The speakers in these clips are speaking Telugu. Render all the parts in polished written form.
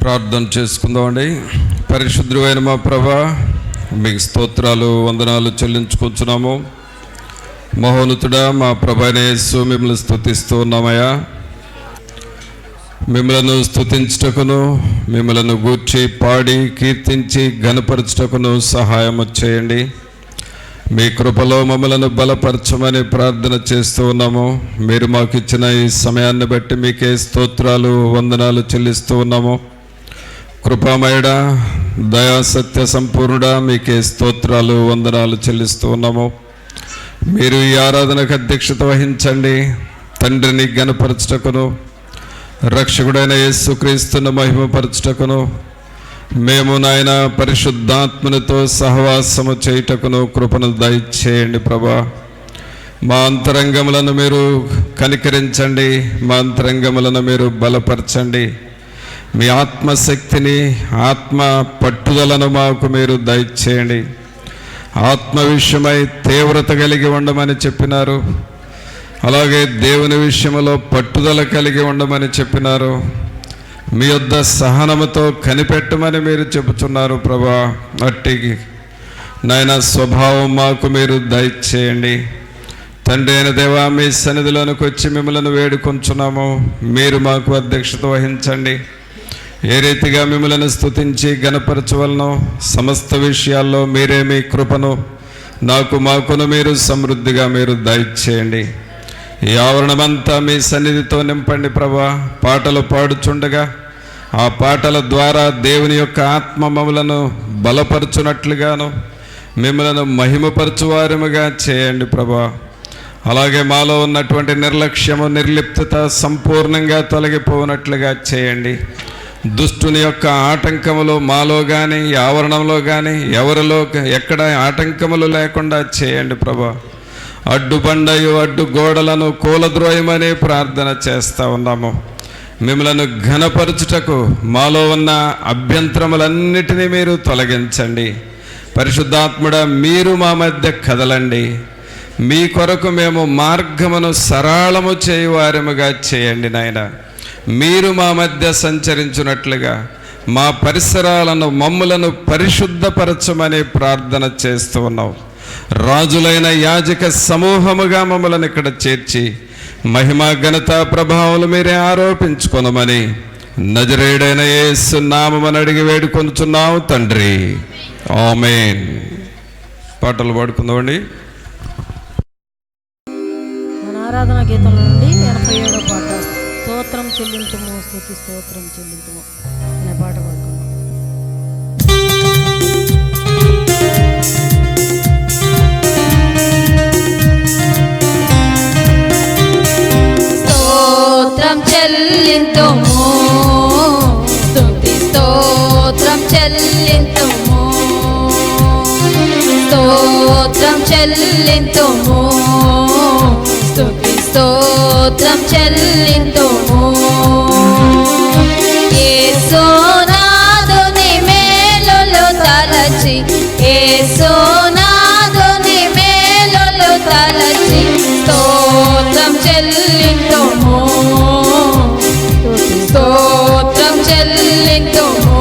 ప్రార్థన చేసుకుందామండి. పరిశుద్ధుడైన మా ప్రభా, మీకు స్తోత్రాలు వందనాలు చెల్లించుకుంటున్నాము. మహోన్నతుడా మా ప్రభైన యేసు, మిమ్మల్ని స్తుతిస్తూ ఉన్నామయ్యా. మిమ్మలను స్తుతించుటకును, మిమ్మలను గూర్చి పాడి కీర్తించి ఘనపరచుటకును సహాయం చేయండి. మీ కృపలో మమ్మలను బలపరచమని ప్రార్థన చేస్తూ ఉన్నాము. మీరు మాకు ఇచ్చిన ఈ సమయాన్ని బట్టి మీకే స్తోత్రాలు వందనాలు చెల్లిస్తూ ఉన్నాము. కృపామయుడా, దయా సత్య సంపూర్ణుడా, మీకే స్తోత్రాలు వందనాలు చెల్లిస్తూ ఉన్నాము. మీరు ఈ ఆరాధనకు అధ్యక్షత వహించండి. తండ్రిని ఘనపరచుటకును, రక్షకుడైన యేసుక్రీస్తును మహిమపరచుటకును, మేము నాయన పరిశుద్ధాత్మనితో సహవాసము చేయుటకును కృపను దయచేయండి ప్రభా. మా అంతరంగములను మీరు కనికరించండి, మా అంతరంగములను మీరు బలపరచండి. మీ ఆత్మశక్తిని, ఆత్మ పట్టుదలను మాకు మీరు దయచేయండి. ఆత్మ విషయమై తీవ్రత కలిగి ఉండమని చెప్పినారు. అలాగే దేవుని విషయంలో పట్టుదల కలిగి ఉండమని చెప్పినారు. మీ యొద్ద సహనముతో కనిపెట్టమని మీరు చెబుతున్నారు ప్రభా. అట్టి నాయన స్వభావం మాకు మీరు దయచేయండి. తండ్రి అయిన దేవా, మీ సన్నిధిలోనికి వచ్చి మిమ్మల్ని వేడుకొంచున్నాము. మీరు మాకు అధ్యక్షత వహించండి. ఏ రీతిగా మిమ్మల్ని స్తుతించి ఘనపరచవలనో సమస్త విషయాల్లో మీరే మీ కృపను మాకును మీరు సమృద్ధిగా మీరు దయచేయండి. ఈ ఆవరణమంతా మీ సన్నిధితో నింపండి ప్రభా. పాటలు పాడుచుండగా ఆ పాటల ద్వారా దేవుని యొక్క ఆత్మ మమ్మలను బలపరచునట్లుగాను, మిమ్మలను మహిమపరచువారముగా చేయండి ప్రభా. అలాగే మాలో ఉన్నటువంటి నిర్లక్ష్యము, నిర్లిప్తత సంపూర్ణంగా తొలగిపోనట్లుగా చేయండి. దుష్టుని యొక్క ఆటంకములు మాలో కానీ, ఆవరణంలో కానీ, ఎవరిలో ఎక్కడ ఆటంకములు లేకుండా చేయండి ప్రభా. అడ్డుబండయు అడ్డు గోడలను కూలద్రోయమని ప్రార్థన చేస్తూ ఉన్నాము. మిమ్మలను ఘనపరచుటకు మాలో ఉన్న అభ్యంతరములన్నిటినీ మీరు తొలగించండి. పరిశుద్ధాత్ముడా, మీరు మా మధ్య కదలండి. మీ కొరకు మేము మార్గమును సరళము చేయువారముగా చేయండి నాయన. మీరు మా మధ్య సంచరించున్నట్లుగా మా పరిసరాలను, మమ్ములను పరిశుద్ధపరచమని ప్రార్థన చేస్తూ ఉన్నాం. రాజులైన యాజక సమూహముగా మమ్మల్ని ఇక్కడ చేర్చి మహిమ ఘనత ప్రభావాలు మీరే ఆరోపించుకొనమని నజరేయుడైన యేసు నామమున అడిగి వేడుకొనుచున్నాము తండ్రి, ఆమేన్. పాటలు పాడుకుందామండి. మన ఆరాధన గీతం నుండి 87వ పాట, స్తోత్రం చెల్లింతుము, స్తుతి స్తోత్రం చెల్లింతుము అనే పాట పాడుకుందాం. స్తోత్రం చెల్లింతుము, స్తుతి స్తోత్రం చెల్లింతుము, స్తోత్రం చెల్లింతుము, స్తుతి స్తోత్రం చెల్లింతుము. యేసునాథుని మేలులు తలచి, యేసునాథుని మేలులు తలచి స్తోత్రం చెల్లింతుము, స్తుతి స్తోత్రం చెల్లింతుము.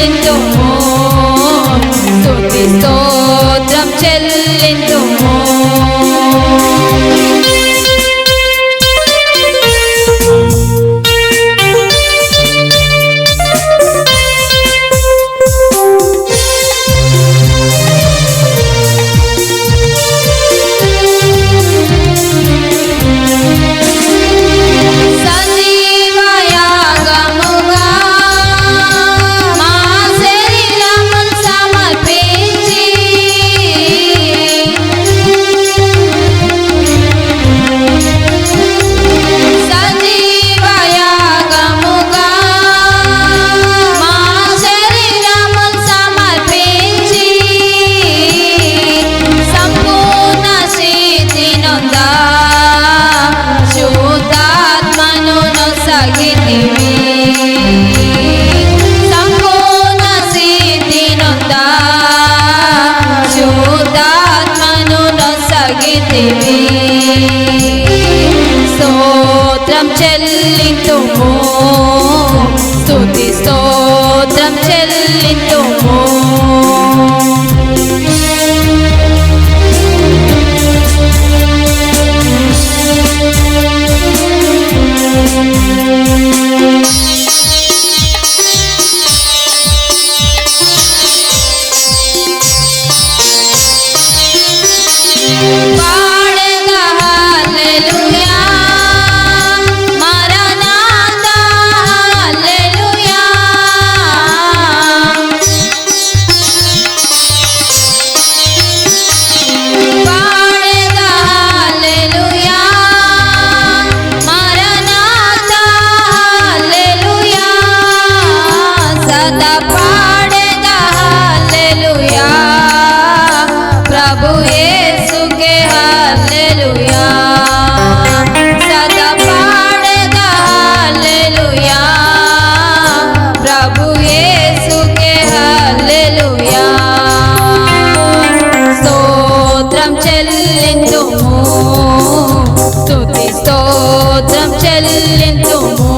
చెల్లింతుము స్తుతి స్తోత్రం చెల్లింతుము స్తోత్రం చెల్లింతుము స్తుతి స్తోత్రం చెల్లింతుము స్తోత్రం చెల్లింతుము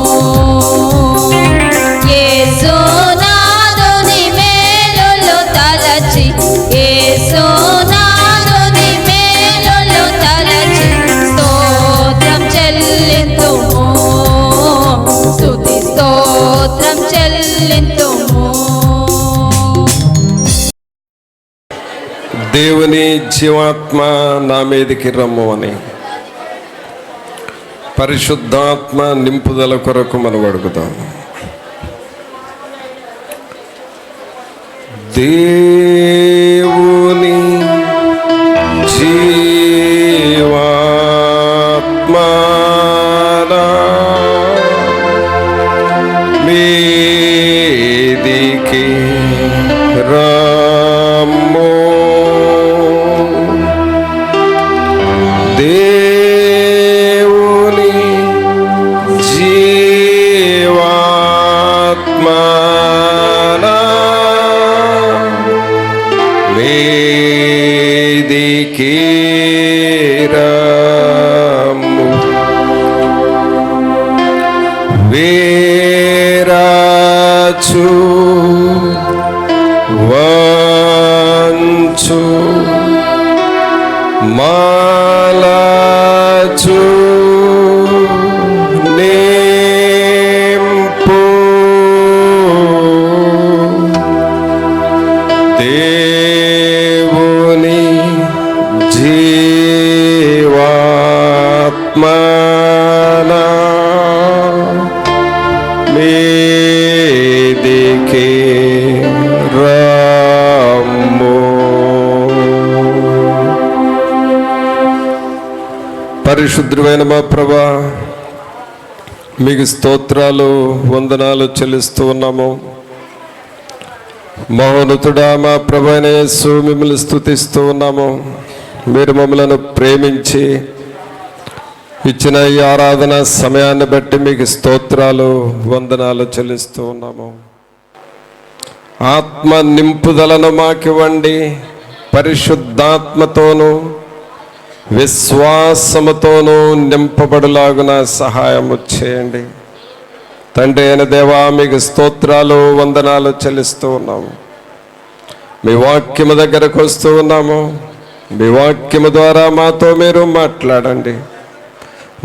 యేసునాథుని మేలులు తలచి యేసునాథుని మేలులు తలచి స్తోత్రం చెల్లింతుము స్తుతి స్తోత్రం చెల్లింతుము దేవుని జీవాత్మ నా మీదికి రమ్ము అని పరిశుద్ధాత్మ నింపుదల కొరకు మనం అడుగుదాం. దేవుని జీవాత్మ మీదికి రమ్ము వేరాచు వంచు మాలాచు నింపు దేవుని జీవాత్మ మీదికి రమ్ము. పరిశుద్ధమైన మా ప్రభా, మీకు స్తోత్రాలు వందనాలు చెల్లిస్తూ ఉన్నాము. మహోన్నతుడా మా ప్రభువైన యేసు, మిమ్మల్ని స్తుతిస్తూ ఉన్నాము. మీరు మమ్మలను ప్రేమించి ఇచ్చిన ఈ ఆరాధన సమయాన్ని బట్టి మీకు స్తోత్రాలు వందనాలు చెల్లిస్తూ ఉన్నాము. ఆత్మ నింపుదలను మాకివ్వండి. పరిశుద్ధాత్మతోనూ విశ్వాసముతోనూ నింపబడులాగున సహాయము చేయండి. తండ్రి అయిన దేవా, మీకు స్తోత్రాలు వందనాలు చెల్లిస్తూ ఉన్నాము. మీ వాక్యము దగ్గరకు వస్తూ ఉన్నాము. మీ వాక్యము ద్వారా మాతో మీరు మాట్లాడండి.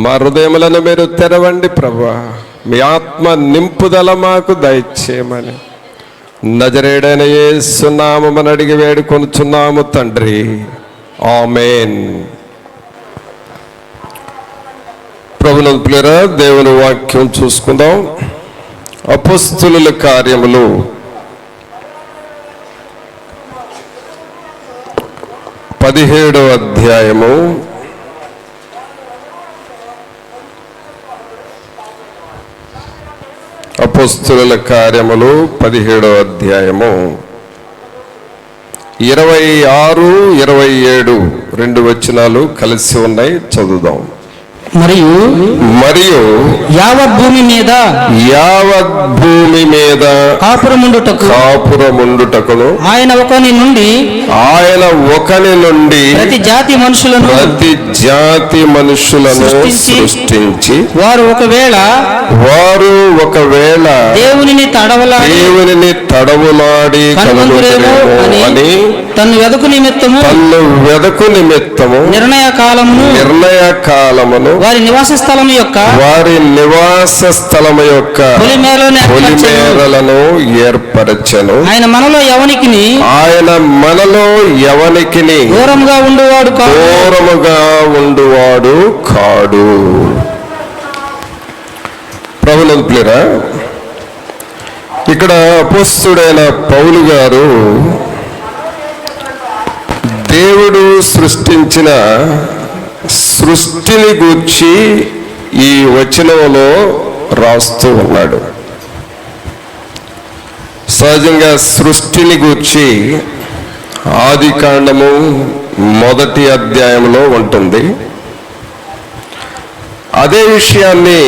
మా హృదయములను మీరు తెరవండి ప్రభువా. మీ ఆత్మ నింపుదల మాకు దయచేయమని నజరేయుడైన యేసు నామమున అడిగి వేడుకొనుచున్నాము తండ్రి, ఆమేన్. ప్రభునందు ప్రియులారా, దేవుని వాక్యం చూసుకుందాం. అపొస్తలుల కార్యములు 17వ అధ్యాయము 17వ అధ్యాయము 26, 27 రెండు వచనాలు కలిసి ఉన్నాయి, చదువుదాం. మరియు యావత్ భూమి మీద కాపురముండుటకును ఆయన ఒకని నుండి ప్రతి జాతి మనుషులను సృష్టించి వారు ఒకవేళ దేవునిని తడవులాడి అని తన్ను వెదకు నిమిత్తము నిర్ణయ కాలమును వారి నివాస స్థలము యొక్క పొలిమేరలను ఏర్పరచెను. ఆయన మనలో ఎవనికిని దూరముగా ఉండువాడు కాడు. ప్రభునందు ప్రియులారా, ఇక్కడ అపోస్తలుడైన పౌలు గారు దేవుడు సృష్టించిన సృష్టిని గూర్చి ఈ వచనంలో రాస్తూ ఉన్నాడు. సహజంగా సృష్టిని గూర్చి ఆదికాండము 1వ అధ్యాయంలో ఉంటుంది. అదే విషయాన్ని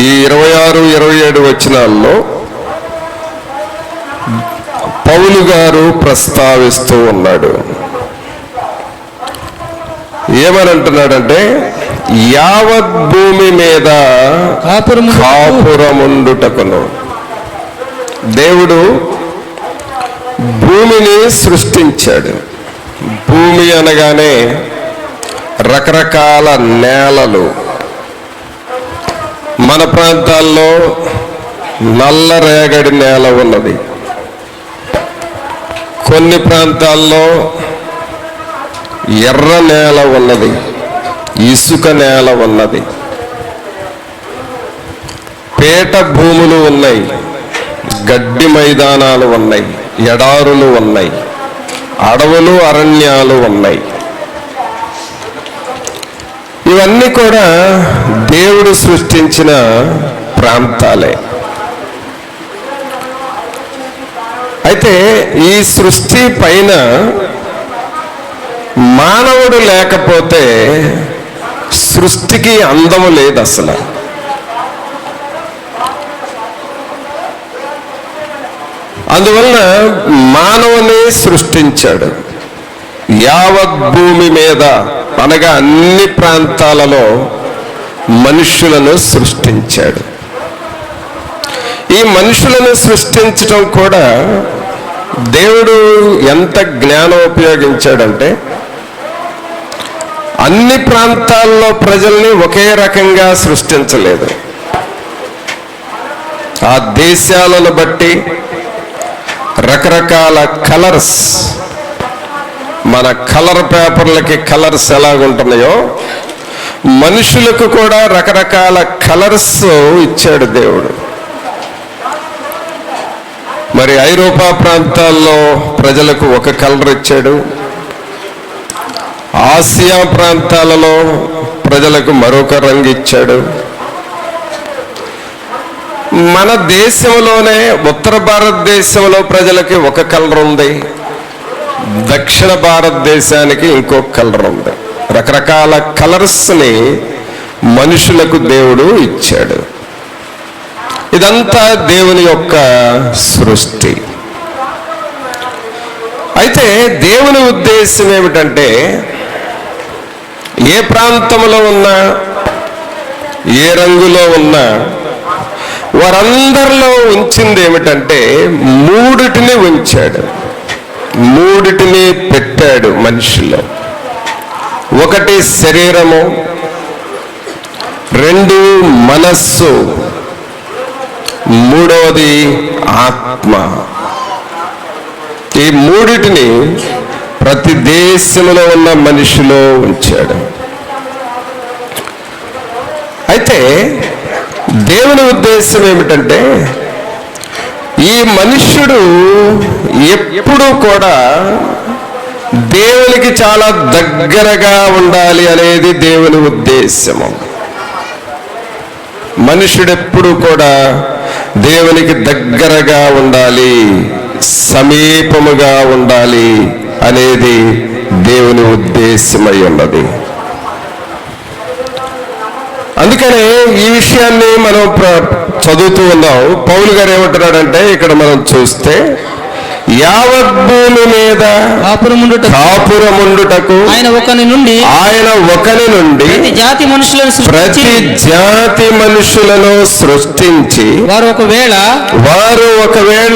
ఈ 26, 27 వచనాల్లో పౌలు గారు ప్రస్తావిస్తూ ఉన్నాడు. ఏమనంటున్నాడంటే, యావత్ భూమి మీద కాపురముండుటకును. దేవుడు భూమిని సృష్టించాడు. భూమి అనగానే రకరకాల నేలలు. మన ప్రాంతాల్లో నల్లరేగడి నేల ఉన్నది, కొన్ని ప్రాంతాల్లో ఎర్ర నేల ఉన్నది, ఇసుక నేల ఉన్నది, పేట భూములు ఉన్నాయి, గడ్డి మైదానాలు ఉన్నాయి, ఎడారులు ఉన్నాయి, అడవులు అరణ్యాలు ఉన్నాయి. ఇవన్నీ కూడా దేవుడు సృష్టించిన ప్రాంతాలే. అయితే ఈ సృష్టి పైన మానవుడు లేకపోతే సృష్టికి అందము లేదు అసలు. అందువలన మానవుని సృష్టించాడు. యావత్ భూమి మీద అనగా అన్ని ప్రాంతాలలో మనుషులను సృష్టించాడు. ఈ మనుషులను సృష్టించడం కూడా దేవుడు ఎంత జ్ఞానం ఉపయోగించాడంటే, అన్ని ప్రాంతాల్లో ప్రజల్ని ఒకే రకంగా సృష్టించలేదు. ఆ దేశాలను బట్టి రకరకాల కలర్స్, మన కలర్ పేపర్లకి కలర్స్ ఎలాగుంటున్నాయో మనుషులకు కూడా రకరకాల కలర్స్ ఇచ్చాడు దేవుడు. మరి ఐరోపా ప్రాంతాల్లో ప్రజలకు ఒక కలర్ ఇచ్చాడు, ఆసియా ప్రాంతాలలో ప్రజలకు మరొక రంగు ఇచ్చాడు. మన దేశంలోనే ఉత్తర భారతదేశంలో ప్రజలకి ఒక కలర్ ఉంది, దక్షిణ భారతదేశానికి ఇంకొక కలర్ ఉంది. రకరకాల కలర్స్ని మనుషులకు దేవుడు ఇచ్చాడు. ఇదంతా దేవుని యొక్క సృష్టి. అయితే దేవుని ఉద్దేశం ఏమిటంటే, ఏ ప్రాంతంలో ఉన్నా, ఏ రంగులో ఉన్నా వారందరిలో ఉంచింది ఏమిటంటే మూడిటిని ఉంచాడు, మూడిటిని పెట్టాడు మనిషిలో. ఒకటి శరీరము, రెండు మనస్సు, మూడవది ఆత్మ. ఈ మూడిటిని ప్రతి దేశంలో ఉన్న మనిషిలో ఉంచాడు. అయితే దేవుని ఉద్దేశం ఏమిటంటే ఈ మనుష్యుడు ఎప్పుడూ కూడా దేవునికి చాలా దగ్గరగా ఉండాలి అనేది దేవుని ఉద్దేశము. మనుషుడు ఎప్పుడు కూడా దేవునికి దగ్గరగా ఉండాలి, సమీపముగా ఉండాలి అనేది దేవుని ఉద్దేశమై ఉన్నది. అందుకనే ఈ విషయాన్ని మనం చదువుతూ ఉన్నాం. పౌలు గారు ఏమంటున్నాడంటే ఇక్కడ మనం చూస్తే యావత్ భూమి మీద కాపురముండుటకు ఆయన ఒకని నుండి ప్రతి జాతి మనుషులను సృష్టించి వారు ఒకవేళ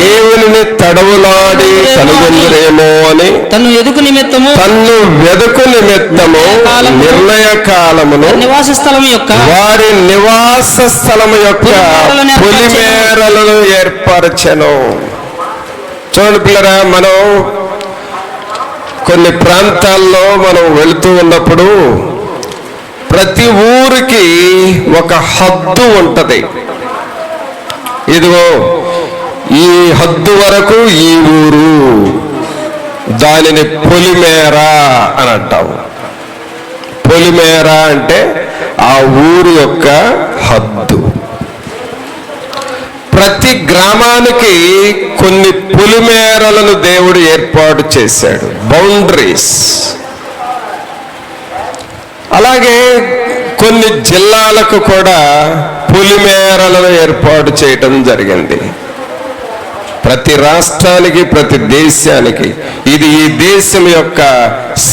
దేవునిని తడవలాడి కనుగొందరేమో అని తన్ను వెదుకు నిమిత్తము నిర్ణయ కాలమును వారి నివాస స్థలము యొక్క పొలిమేరలను ఏర్పరచెను. చూడండి పిల్లరా, మనం కొన్ని ప్రాంతాల్లో మనం వెళుతూ ఉన్నప్పుడు ప్రతి ఊరికి ఒక హద్దు ఉంటది. ఇదిగో ఈ హద్దు వరకు ఈ ఊరు, దానిని పొలిమేర అని అంటాము. పొలిమేర అంటే ఆ ఊరు యొక్క హద్దు. ప్రతి గ్రామానికి కొన్ని పొలిమేరలను దేవుడు ఏర్పాటు చేశాడు, బౌండరీస్. అలాగే కొన్ని జిల్లాలకు కూడా పొలిమేరలను ఏర్పాటు చేయటం జరిగింది. ప్రతి రాష్ట్రానికి, ప్రతి దేశానికి ఇది ఈ దేశం యొక్క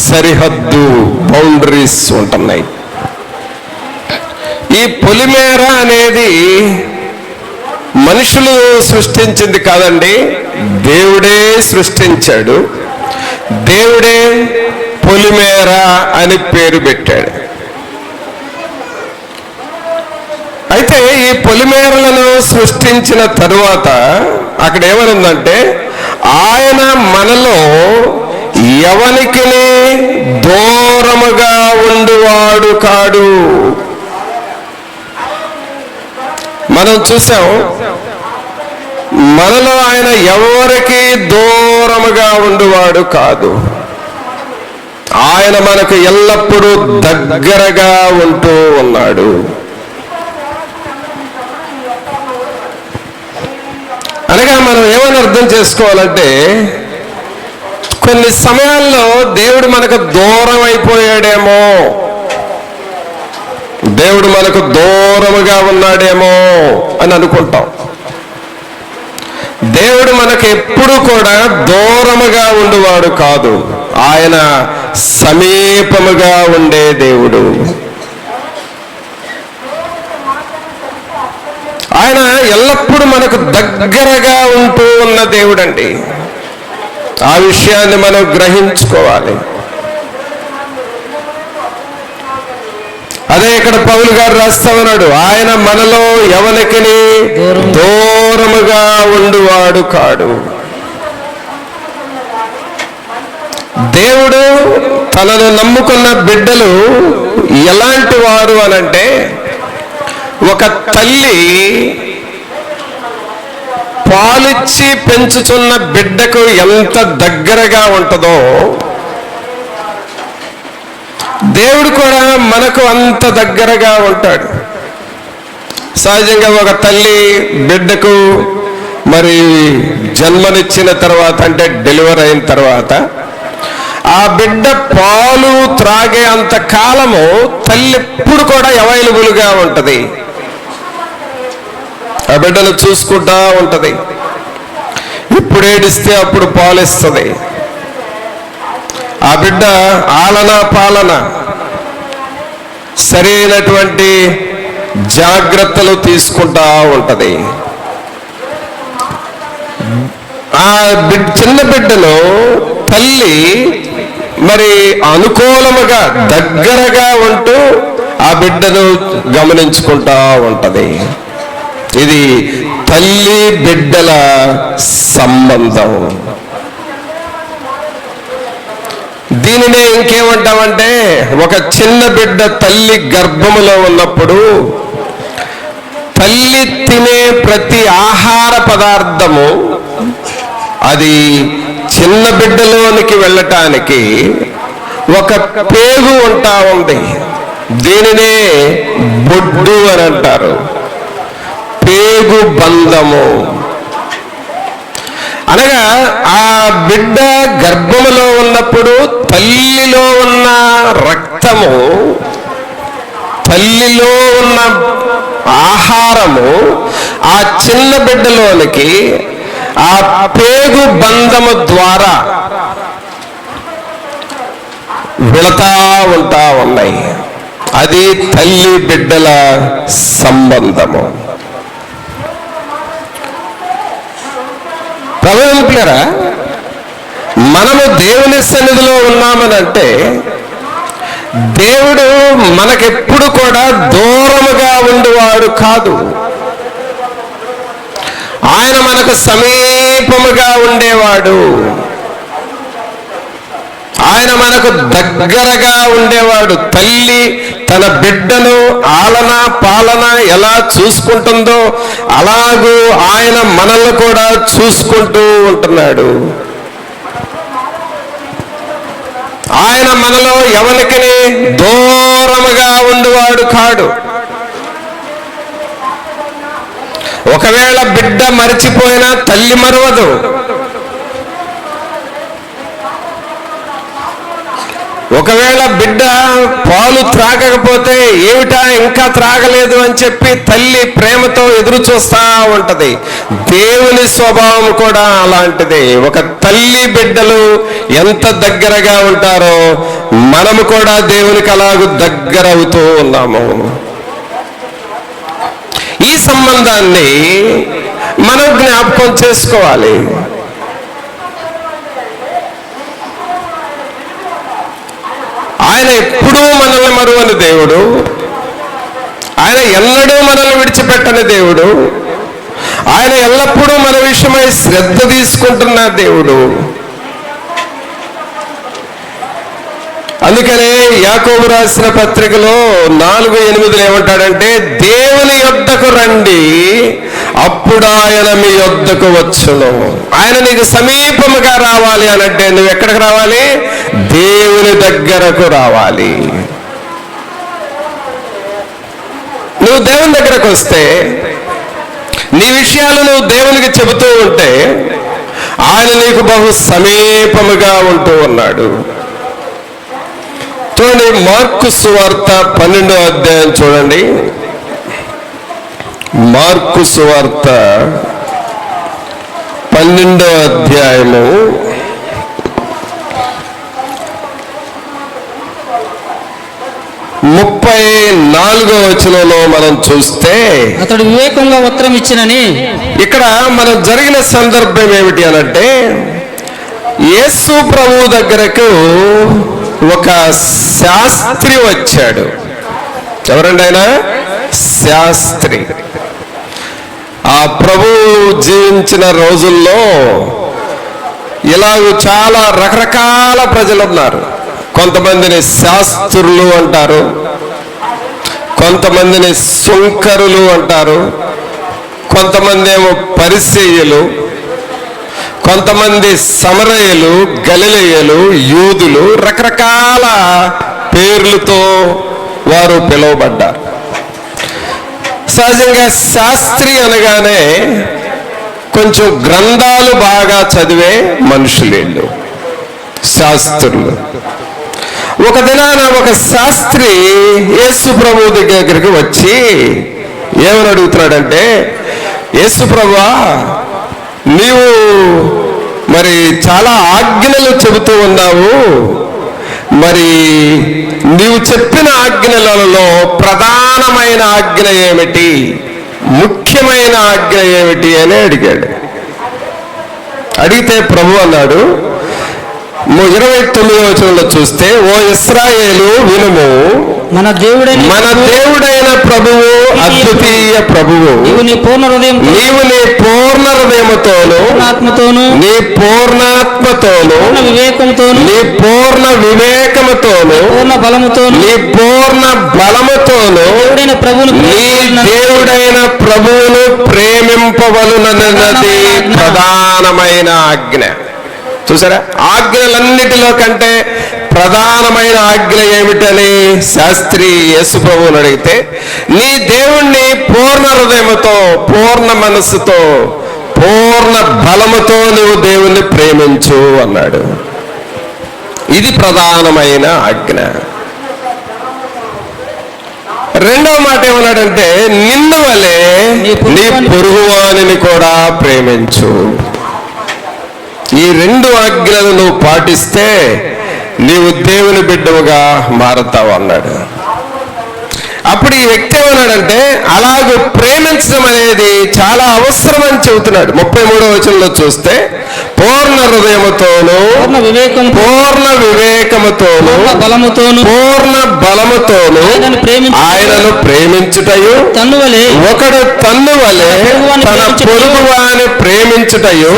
సరిహద్దు, బౌండరీస్ ఉంటున్నాయి. ఈ పొలిమేర అనేది మనుషులు సృష్టించింది కాదండి, దేవుడే సృష్టించాడు. దేవుడే పొలిమేర అని పేరు పెట్టాడు. అయితే ఈ పొలిమేరలను సృష్టించిన తరువాత అక్కడ ఏమనుందంటే ఆయన మనలో ఎవనికి దూరముగా ఉండువాడు కాడు. మనం చూసాం, మనలో ఆయన ఎవరికి దూరముగా ఉండువాడు కాదు. ఆయన మనకు ఎల్లప్పుడూ దగ్గరగా ఉంటూ ఉన్నాడు. అనగా మనం ఏమని అర్థం చేసుకోవాలంటే కొన్ని సమయాల్లో దేవుడు మనకు దూరం అయిపోయాడేమో, దేవుడు మనకు దూరముగా ఉన్నాడేమో అని అనుకుంటాం. దేవుడు మనకు ఎప్పుడు కూడా దూరముగా ఉండువాడు కాదు, ఆయన సమీపముగా ఉండే దేవుడు. ఆయన ఎల్లప్పుడూ మనకు దగ్గరగా ఉంటూ ఉన్న దేవుడు అండి. ఆ విషయాన్ని మనం గ్రహించుకోవాలి. అదే ఇక్కడ పౌలు గారు రాస్తా ఉన్నాడు, ఆయన మనలో ఎవరికి దూరముగా ఉండువాడు కాడు. దేవుడు తనను నమ్ముకున్న బిడ్డలు ఎలాంటి వారు అనంటే, ఒక తల్లి పాలిచ్చి పెంచుతున్న బిడ్డకు ఎంత దగ్గరగా ఉంటుందో దేవుడు కూడా మనకు అంత దగ్గరగా ఉంటాడు. సహజంగా ఒక తల్లి బిడ్డకు మరి జన్మనిచ్చిన తర్వాత, అంటే డెలివరీ అయిన తర్వాత, ఆ బిడ్డ పాలు త్రాగే అంత కాలము తల్లి ఎప్పుడు కూడా అవైలబుల్గా ఉంటుంది. ఆ బిడ్డను చూసుకుంటా ఉంటుంది. ఇప్పుడు ఏడిస్తే అప్పుడు పాలిస్తుంది. ఆ బిడ్డ ఆలన పాలన, సరైనటువంటి జాగ్రత్తలు తీసుకుంటా ఉంటది. ఆ చిన్న బిడ్డను తల్లి మరి అనుకూలముగా దగ్గరగా ఉంటూ ఆ బిడ్డను గమనించుకుంటా ఉంటది. ఇది తల్లి బిడ్డల సంబంధం. దీనినే ఇంకేమంటామంటే, ఒక చిన్న బిడ్డ తల్లి గర్భములో ఉన్నప్పుడు తల్లి తినే ప్రతి ఆహార పదార్థము అది చిన్న బిడ్డలోనికి వెళ్ళటానికి ఒక పేగు ఉంటా ఉంది. దీనినే బొడ్డు అని అంటారు, పేగు బంధము. అనగా ఆ బిడ్డ గర్భములో ఉన్నప్పుడు తల్లిలో ఉన్న రక్తము, తల్లిలో ఉన్న ఆహారము ఆ చిన్న బిడ్డలోనికి ఆ పేగు బంధము ద్వారా వెళతా ఉంటా ఉన్నాయి. అది తల్లి బిడ్డల సంబంధము. ప్రభువులారా, మనము దేవుని సన్నిధిలో ఉన్నామనంటే దేవుడు మనకెప్పుడు కూడా దూరముగా ఉండేవాడు కాదు. ఆయన మనకు సమీపముగా ఉండేవాడు. ఆయన మనకు దగ్గరగా ఉండేవాడు. తల్లి తన బిడ్డను ఆలన పాలన ఎలా చూసుకుంటుందో అలాగూ ఆయన మనల్ని కూడా చూసుకుంటూ ఉంటున్నాడు. ఆయన మనలో ఎవరికి దూరముగా ఉండేవాడు కాడు. ఒకవేళ బిడ్డ మరిచిపోయినా తల్లి మరవదు. ఒకవేళ బిడ్డ పాలు త్రాగకపోతే ఏమిటా ఇంకా త్రాగలేదు అని చెప్పి తల్లి ప్రేమతో ఎదురు చూస్తూ ఉంటది. దేవుని స్వభావం కూడా అలాంటిదే. ఒక తల్లి బిడ్డలు ఎంత దగ్గరగా ఉంటారో మనము కూడా దేవునికి అలాగూ దగ్గర అవుతూ ఉన్నాము. ఈ సంబంధాన్ని మనం జ్ఞాపకం చేసుకోవాలి. ఆయన ఎప్పుడూ మనల్ని మరువని దేవుడు. ఆయన ఎన్నడూ మనల్ని విడిచిపెట్టని దేవుడు. ఆయన ఎల్లప్పుడూ మన విషయమై శ్రద్ధ తీసుకుంటున్న దేవుడు. అందుకనే యాకోబు రాసిన పత్రికలో 4:8 ఏమంటాడంటే, దేవుని యొద్దకు రండి, అప్పుడు ఆయన మీ యొద్దకు వచ్చును. ఆయన నీకు సమీపముగా రావాలి అనంటే నువ్వు ఎక్కడికి రావాలి? దేవుని దగ్గరకు రావాలి. నువ్వు దేవుని దగ్గరకు వస్తే నీ విషయాలు నువ్వు దేవునికి చెబుతూ ఉంటే ఆయన నీకు బహు సమీపముగా ఉంటూ ఉన్నాడు. చూడండి, మార్కు సువార్త 12వ అధ్యాయం చూడండి. మార్కు సువార్త 12వ అధ్యాయము 34వ వచనంలో మనం చూస్తే, అతడు వివేకంగా ఉత్తరం ఇచ్చినని. ఇక్కడ మనం జరిగిన సందర్భం ఏమిటి అనంటే, యేసు ప్రభువు దగ్గరకు ఒక శాస్త్రి వచ్చాడు. ఎవరండి ఆయన? శాస్త్రి. ఆ ప్రభువు జీవించిన రోజుల్లో ఇలాగ చాలా రకరకాల ప్రజలు ఉన్నారు. కొంతమందిని శాస్త్రులు అంటారు, కొంతమందిని సుంకరులు అంటారు, కొంతమంది ఏమో పరిసయ్యులు, కొంతమంది సమరయులు, గలిలయులు, యూదులు, రకరకాల పేర్లతో వారు పిలువబడ్డారు. సహజంగా శాస్త్రి అనగానే కొంచెం గ్రంథాలు బాగా చదివే మనుషులు శాస్త్రులు. ఒక దినాన ఒక శాస్త్రి యేసు ప్రభు దగ్గరికి వచ్చి ఏమని అడుగుతున్నాడంటే, యేసు ప్రభువా, నీవు మరి చాలా ఆజ్ఞలు చెబుతూ ఉన్నావు, మరి నీవు చెప్పిన ఆజ్ఞలలో ప్రధానమైన ఆజ్ఞ ఏమిటి, ముఖ్యమైన ఆజ్ఞ ఏమిటి అని అడిగాడు. అడిగితే ప్రభు అన్నాడు, 29వ వచనంలో చూస్తే, ఓ ఇశ్రాయేలు వినుము, మన దేవుడైన ప్రభువు అద్వితీయ ప్రభువు. నీవు నీ పూర్ణ హృదయముతోను, నీ పూర్ణాత్మతోను, నీ పూర్ణ వివేకముతోను, నీ పూర్ణ బలముతోను నీ దేవుడైన ప్రభువును ప్రేమింపవలనన్నది ప్రధానమైన ఆజ్ఞ. చూసారా, ఆజ్ఞలన్నిటిలో కంటే ప్రధానమైన ఆజ్ఞ ఏమిటని శాస్త్రి యేసు ప్రభువుని అడిగితే, నీ దేవుణ్ణి పూర్ణ హృదయముతో, పూర్ణ మనస్సుతో, పూర్ణ బలముతో నువ్వు దేవుణ్ణి ప్రేమించు అన్నాడు. ఇది ప్రధానమైన ఆజ్ఞ. రెండవ మాట ఏమన్నాడంటే, నిన్ను వలె నీ పొరుగువానిని కూడా ప్రేమించు. ఈ రెండు ఆజ్ఞలను నువ్వు పాటిస్తే నీవు దేవుని బిడ్డవుగా మారతావు అన్నాడు. అప్పుడు ఈ వ్యక్తి ఏమన్నాడంటే, అలాగూ ప్రేమించడం అనేది చాలా అవసరం అని చెబుతున్నాడు. 33వ వచనంలో చూస్తే, పూర్ణ హృదయముతోను, పూర్ణ వివేకముతోను, పూర్ణ బలముతోను ఆయనను ప్రేమించుటయు, ఒకడు తన్ను వలె తన పొరుగువాని ప్రేమించుటయు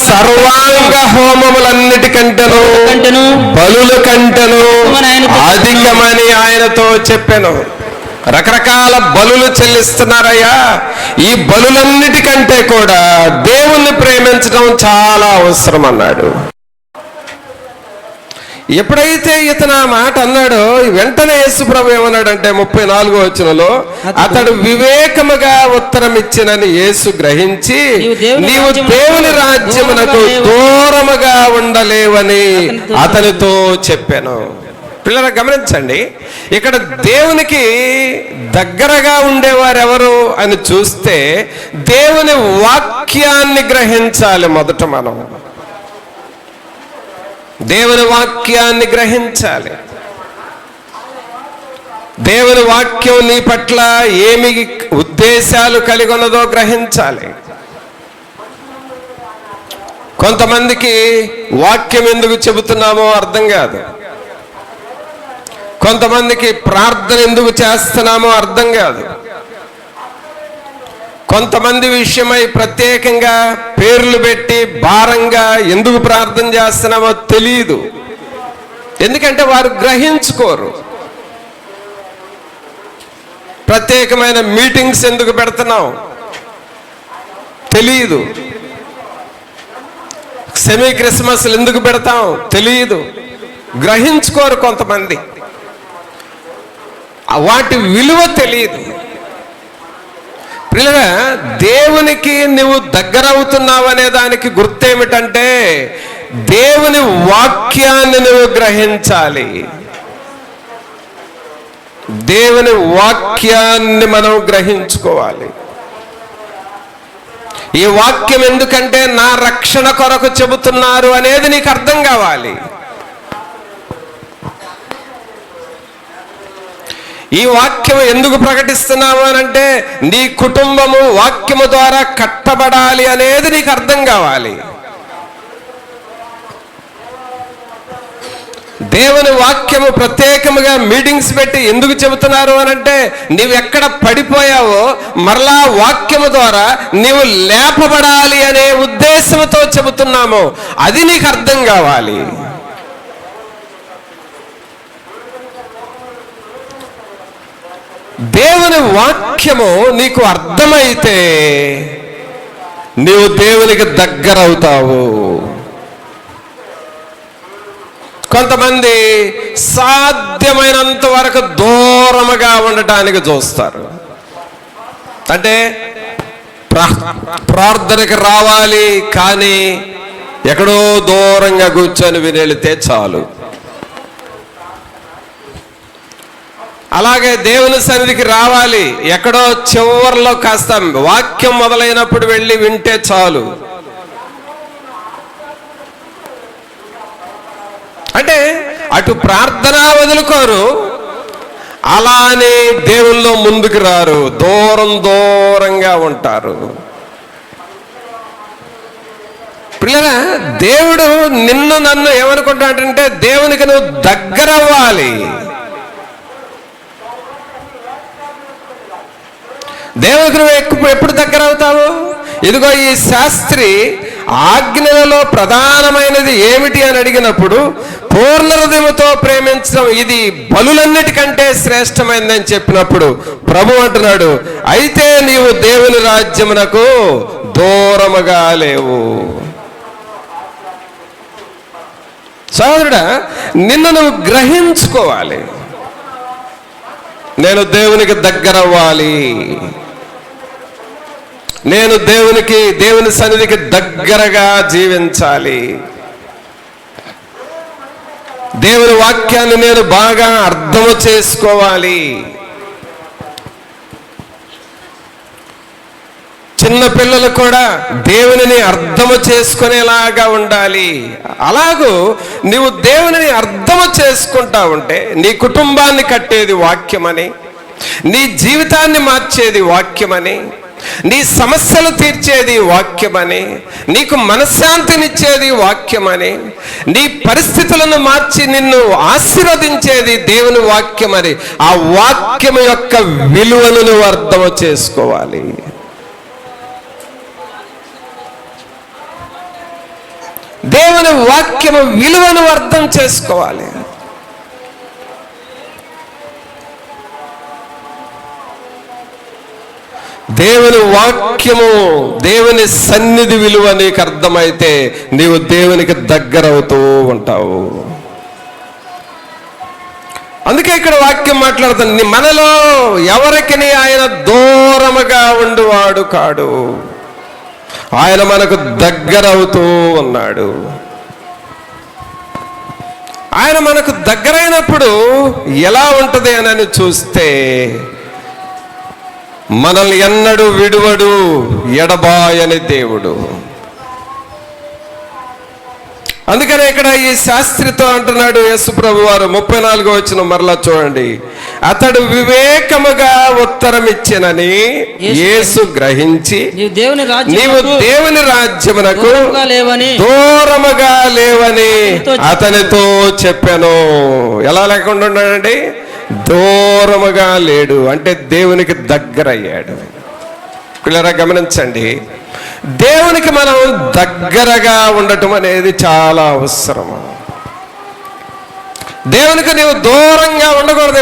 సర్వాంగ హోమములన్నిటికంటేను, బలుల కంటెను అధికమని ఆయనతో చెప్పాను. రకరకాల బలులు చెల్లిస్తున్నారయ్యా, ఈ బలులన్నిటికంటే కూడా దేవుణ్ణి ప్రేమించడం చాలా అవసరం అన్నాడు. ఎప్పుడైతే ఇతను ఆ మాట అన్నాడో, వెంటనే యేసు ప్రభు ఏమన్నాడంటే 34వ వచనంలో, అతడు వివేకముగా ఉత్తరం ఇచ్చినని యేసు గ్రహించి, నీవు దేవుని రాజ్యమునకు దూరముగా ఉండలేవని అతనితో చెప్పాను. పిల్లలు గమనించండి, ఇక్కడ దేవునికి దగ్గరగా ఉండేవారు ఎవరు అని చూస్తే దేవుని వాక్యాన్ని గ్రహించాలి. మొదట మనం దేవుని వాక్యాన్ని గ్రహించాలి. దేవుని వాక్యం నీ పట్ల ఏమి ఉద్దేశాలు కలిగి ఉన్నదో గ్రహించాలి. కొంతమందికి వాక్యం ఎందుకు చెబుతున్నామో అర్థం కాదు, కొంతమందికి ప్రార్థన ఎందుకు చేస్తున్నామో అర్థం కాదు, కొంతమంది విషయమై ప్రత్యేకంగా పేర్లు పెట్టి భారంగా ఎందుకు ప్రార్థన చేస్తున్నామో తెలియదు. ఎందుకంటే వారు గ్రహించుకోరు. ప్రత్యేకమైన మీటింగ్స్ ఎందుకు పెడుతున్నాం తెలియదు. సెమీ క్రిస్మస్లు ఎందుకు పెడతాం తెలియదు. గ్రహించుకోరు కొంతమంది, వాటి విలువ తెలియదు. పిల్లగా, దేవునికి నువ్వు దగ్గర అవుతున్నావు అనే దానికి గుర్తేమిటంటే, దేవుని వాక్యాన్ని నువ్వు గ్రహించాలి. దేవుని వాక్యాన్ని మనం గ్రహించుకోవాలి. ఈ వాక్యం ఎందుకంటే నా రక్షణ కొరకు చెబుతున్నారు అనేది నీకు అర్థం కావాలి. ఈ వాక్యం ఎందుకు ప్రకటిస్తున్నావు అని అంటే, నీ కుటుంబము వాక్యము ద్వారా కట్టబడాలి అనేది నీకు అర్థం కావాలి. దేవుని వాక్యము ప్రత్యేకముగా మీటింగ్స్ పెట్టి ఎందుకు చెబుతున్నారు అని అంటే, నీవు ఎక్కడ పడిపోయావో మరలా వాక్యము ద్వారా నీవు లేపబడాలి అనే ఉద్దేశంతో చెబుతున్నాము, అది నీకు అర్థం కావాలి. దేవుని వాక్యము నీకు అర్థమైతే నీవు దేవునికి దగ్గర అవుతావు. కొంతమంది సాధ్యమైనంత వరకు దూరముగా ఉండటానికి చూస్తారు. అంటే ప్రార్థనకి రావాలి కానీ ఎక్కడో దూరంగా కూర్చొని వినెళితే చాలు. అలాగే దేవుని సన్నిధికి రావాలి, ఎక్కడో చివర్లో కాస్త వాక్యం మొదలైనప్పుడు వెళ్ళి వింటే చాలు. అంటే అటు ప్రార్థన వదులుకోరు, అలానే దేవుల్లో ముందుకు రారు, దూరంగా ఉంటారు. పిల్లరా, దేవుడు నిన్ను నన్ను ఏమనుకుంటాడంటే దేవునికి నువ్వు దగ్గర అవ్వాలి. దేవునికి నువ్వు ఎప్పుడు దగ్గర అవుతావు? ఇదిగో ఈ శాస్త్రి ఆజ్ఞలలో ప్రధానమైనది ఏమిటి అని అడిగినప్పుడు పూర్ణ హృదయముతో ప్రేమించడం ఇది బలులన్నిటికంటే శ్రేష్టమైనదని చెప్పినప్పుడు ప్రభు అంటున్నాడు, అయితే నీవు దేవుని రాజ్యమునకు దూరముగా లేవు. సోదరుడా, నిన్ను నువ్వు గ్రహించుకోవాలి. నేను దేవునికి దగ్గర అవ్వాలి, నేను దేవుని సన్నిధికి దగ్గరగా జీవించాలి, దేవుని వాక్యాన్ని నేను బాగా అర్థము చేసుకోవాలి. చిన్న పిల్లలు కూడా దేవునిని అర్థము చేసుకునేలాగా ఉండాలి. అలాగూ నీవు దేవునిని అర్థము చేసుకుంటా ఉంటే నీ కుటుంబాన్ని కట్టేది వాక్యమని, నీ జీవితాన్ని మార్చేది వాక్యమని, నీ సమస్యలు తీర్చేది వాక్యమని, నీకు మనశ్శాంతినిచ్చేది వాక్యమని, నీ పరిస్థితులను మార్చి నిన్ను ఆశీర్వదించేది దేవుని వాక్యమని, ఆ వాక్యం యొక్క విలువను నువ్వు అర్థము చేసుకోవాలి. దేవుని వాక్యము విలువను అర్థం చేసుకోవాలి. దేవుని వాక్యము, దేవుని సన్నిధి విలువ నీకు అర్థమైతే నీవు దేవునికి దగ్గరవుతూ ఉంటావు. అందుకే ఇక్కడ వాక్యం మాట్లాడుతుంది, మనలో ఎవరికి ఆయన దూరముగా ఉండువాడు కాడు, ఆయన మనకు దగ్గరవుతూ ఉన్నాడు. ఆయన మనకు దగ్గరైనప్పుడు ఎలా ఉంటుంది అని చూస్తే, మనల్ని ఎన్నడూ విడువడు, ఎడబాయని దేవుడు. అందుకనే ఇక్కడ ఈ శాస్త్రితో అంటున్నాడు యేసు ప్రభు వారు 34వ వచనం మరలా చూడండి. అతడు వివేకముగా ఉత్తరం ఇచ్చినని యేసు గ్రహించి నీవు దేవుని రాజ్యమునకు దూరముగా లేవని అతనితో చెప్పాను. ఎలా లేకుండా ఉన్నాడండి? దూరముగా లేడు అంటే దేవునికి దగ్గర అయ్యాడు. పిల్లరా గమనించండి, దేవునికి మనం దగ్గరగా ఉండటం అనేది చాలా అవసరం. దేవునికి నీవు దూరంగా ఉండకూడదు.